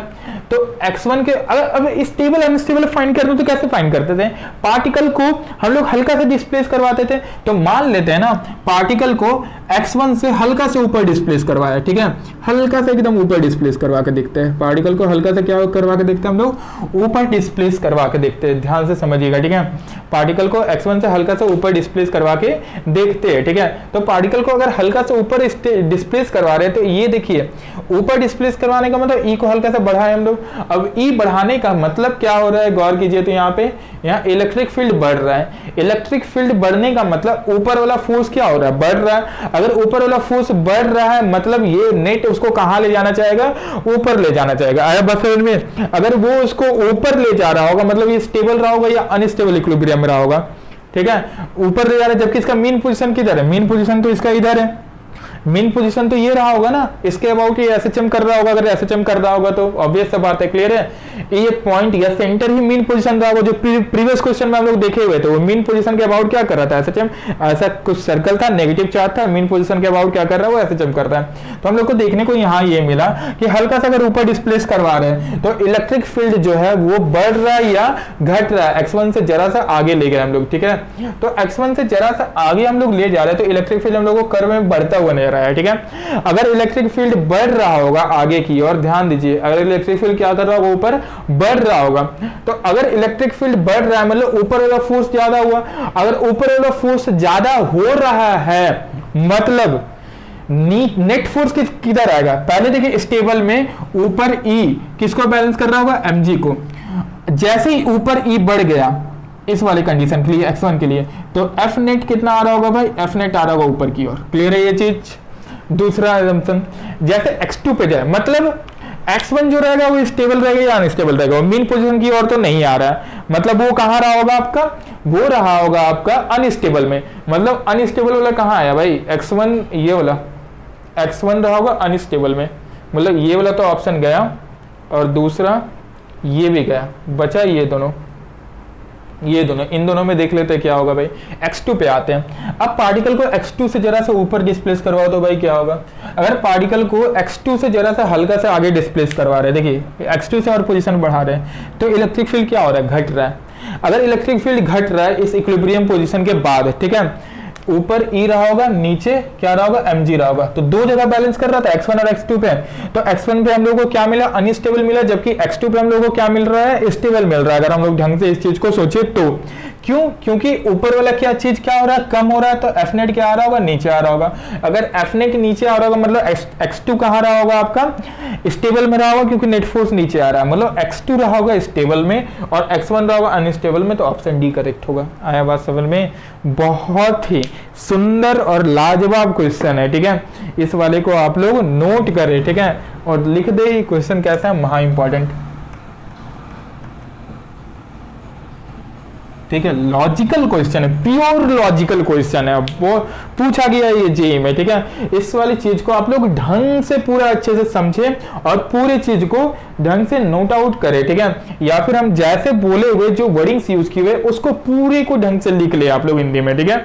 तो x1 के अगर अब स्टेबल अनस्टेबल फाइंड करना तो कैसे फाइंड करते थे, पार्टिकल को हम लोग हल्का से डिस्प्लेस करवाते थे। तो मान लेते हैं ना पार्टिकल को x1 से हल्का से ऊपर डिस्प्लेस करवाया, ठीक है, हल्का से एकदम ऊपर डिस्प्लेस करवा के देखते हैं, पार्टिकल को हल्का से क्या करवा के देखते हैं हम लोग, ऊपर डिस्प्लेस करवा के देखते हैं। ध्यान से समझिएगा, ठीक है, पार्टिकल को x1 से हल्का से ऊपर डिस्प्लेस करवा के देखते हैं, ठीक है। तो पार्टिकल को अगर हल्का से ऊपर डिस्प्लेस करवा रहे हैं तो ये देखिए ऊपर डिस्प्लेस करवाने का मतलब ई को हल्का से बढ़ाए हम लोग। अब ई बढ़ाने का मतलब क्या हो रहा है, गौर कीजिए, तो यहाँ पे यहाँ इलेक्ट्रिक फील्ड बढ़ रहा है। इलेक्ट्रिक फील्ड बढ़ने का मतलब ऊपर वाला फोर्स क्या हो रहा है, बढ़ रहा है। अगर ऊपर वाला फोर्स बढ़ रहा है मतलब ये नेट उसको कहां ले जाना चाहेगा, ऊपर ले जाना चाहेगा। आया बस समझ में। अगर वो उसको ऊपर ले जा रहा होगा मतलब ये स्टेबल रहा होगा या अनस्टेबल इक्विलिब्रियम में रहा होगा, ठीक है, ऊपर ले जा रहा है। जबकि इसका मीन पोजीशन किधर है, मीन पोजीशन तो इसका इधर है, मीन पोजीशन तो ये रहा होगा ना, इसके अबाउट ये एसएचएम कर रहा होगा। अगर एसएचएम कर रहा होगा तो ऑब्वियस सा बात है, क्लियर है, ये पॉइंट या सेंटर ही मीन पोजीशन रहा होगा। जो प्रीवियस क्वेश्चन में हम लोग देखे हुए थे वो मीन पोजीशन के अबाउट क्या कर रहा था, एसएचएम। ऐसा कुछ सर्कल था, नेगेटिव चार्ज था, मीन पोजीशन के अबाउट क्या कर रहा है, वो एसएचएम कर रहा है। तो हम लोग को देखने को यहाँ ये मिला कि हल्का सा अगर ऊपर डिस्प्लेस करवा रहे हैं तो इलेक्ट्रिक फील्ड जो है वो बढ़ रहा है या घट रहा है, x1 से जरा सा आगे ले गए हम लोग, ठीक है। तो x1 से जरा सा आगे हम लोग ले जा रहे हैं तो इलेक्ट्रिक फील्ड हम लोग को कर्व में बढ़ता हुआ नजर आया, ठीक है। अगर इलेक्ट्रिक फील्ड बढ़ रहा होगा आगे की ओर, ध्यान दीजिए, अगर इलेक्ट्रिक फील्ड क्या कर रहा होगा, ऊपर बढ़ रहा होगा। तो अगर इलेक्ट्रिक फील्ड बढ़ रहा है मतलब ऊपर वाला फोर्स ज्यादा हुआ। अगर ऊपर वाला फोर्स ज्यादा हो रहा है मतलब नेट फोर्स किधर आएगा, पहले देखिए स्टेबल में ऊपर ई किसको बैलेंस कर रहा होगा, mg को। जैसे ही ऊपर ई बढ़ गया इस वाले कंडीशन के लिए, x1 के लिए, तो एफ नेट कितना आ रहा होगा भाई, एफ नेट आ रहा होगा ऊपर की ओर। क्लियर है ये चीज। दूसरा assumption, जैसे x2 पे जाए मतलब x1 जो रहेगा वो स्टेबल रहेगा या अनस्टेबल रहेगा, वो मीन पोजीशन की ओर तो नहीं आ रहा है, मतलब वो कहां रहा होगा आपका, वो रहा होगा आपका अनस्टेबल में। मतलब अनस्टेबल वाला कहां आया भाई, x1, ये वाला x1 रहा होगा अनस्टेबल में, मतलब ये वाला तो ऑप्शन गया और दूसरा ये भी गया, बचा ये दोनों, ये दोनों, इन दोनों में देख लेते हैं क्या होगा भाई। x2 पे आते हैं। अब पार्टिकल को x2 से जरा सा ऊपर डिस्प्लेस करवाओ तो भाई क्या होगा, अगर पार्टिकल को x2 से जरा सा हल्का से आगे डिस्प्लेस करवा रहे हैं, देखिए x2 से और पोजीशन बढ़ा रहे हैं तो इलेक्ट्रिक फील्ड क्या हो रहा है, घट रहा है। अगर इलेक्ट्रिक फील्ड घट रहा है इस इक्विलिब्रियम पोजीशन के बाद, ठीक है, ऊपर ई रहा होगा, नीचे क्या रहा होगा, mg रहा होगा, तो दो जगह बैलेंस कर रहा था x1 और x2 पे। तो x1 पे हम लोगों को क्या मिला, अनस्टेबल मिला, जबकि x2 पे हम लोगों को क्या मिल रहा है, स्टेबल मिल रहा है। अगर हम लोग ढंग से इस चीज को सोचे तो क्यों, क्योंकि ऊपर वाला क्या चीज क्या हो रहा है, कम हो रहा है, तो एफ नेट क्या आ रहा होगा, नीचे आ रहा होगा। अगर एफ नेट नीचे आ रहा होगा मतलब x2 कहाँ रहा होगा आपका, स्टेबल में रहा होगा, क्योंकि नेट फोर्स नीचे आ रहा है, मतलब x2 रहा होगा स्टेबल में और x1 रहा होगा अनस्टेबल में, तो ऑप्शन डी करेक्ट होगा। आया बात समझ में। बहुत ही सुंदर और लाजवाब क्वेश्चन है, ठीक है, इस वाले को आप लोग नोट करें, ठीक है, और लिख दे क्वेश्चन कैसा है, महा इंपॉर्टेंट, ठीक है, लॉजिकल क्वेश्चन है, प्योर लॉजिकल क्वेश्चन है, वो पूछा गया ये जेईई में, ठीक है। इस वाली चीज को आप लोग ढंग से पूरा अच्छे से समझे और पूरे चीज को ढंग से नोट आउट करें, ठीक है, या फिर हम जैसे बोले हुए जो वर्डिंग्स यूज किए हुए उसको पूरे को ढंग से लिख ले आप लोग हिंदी में, ठीक है।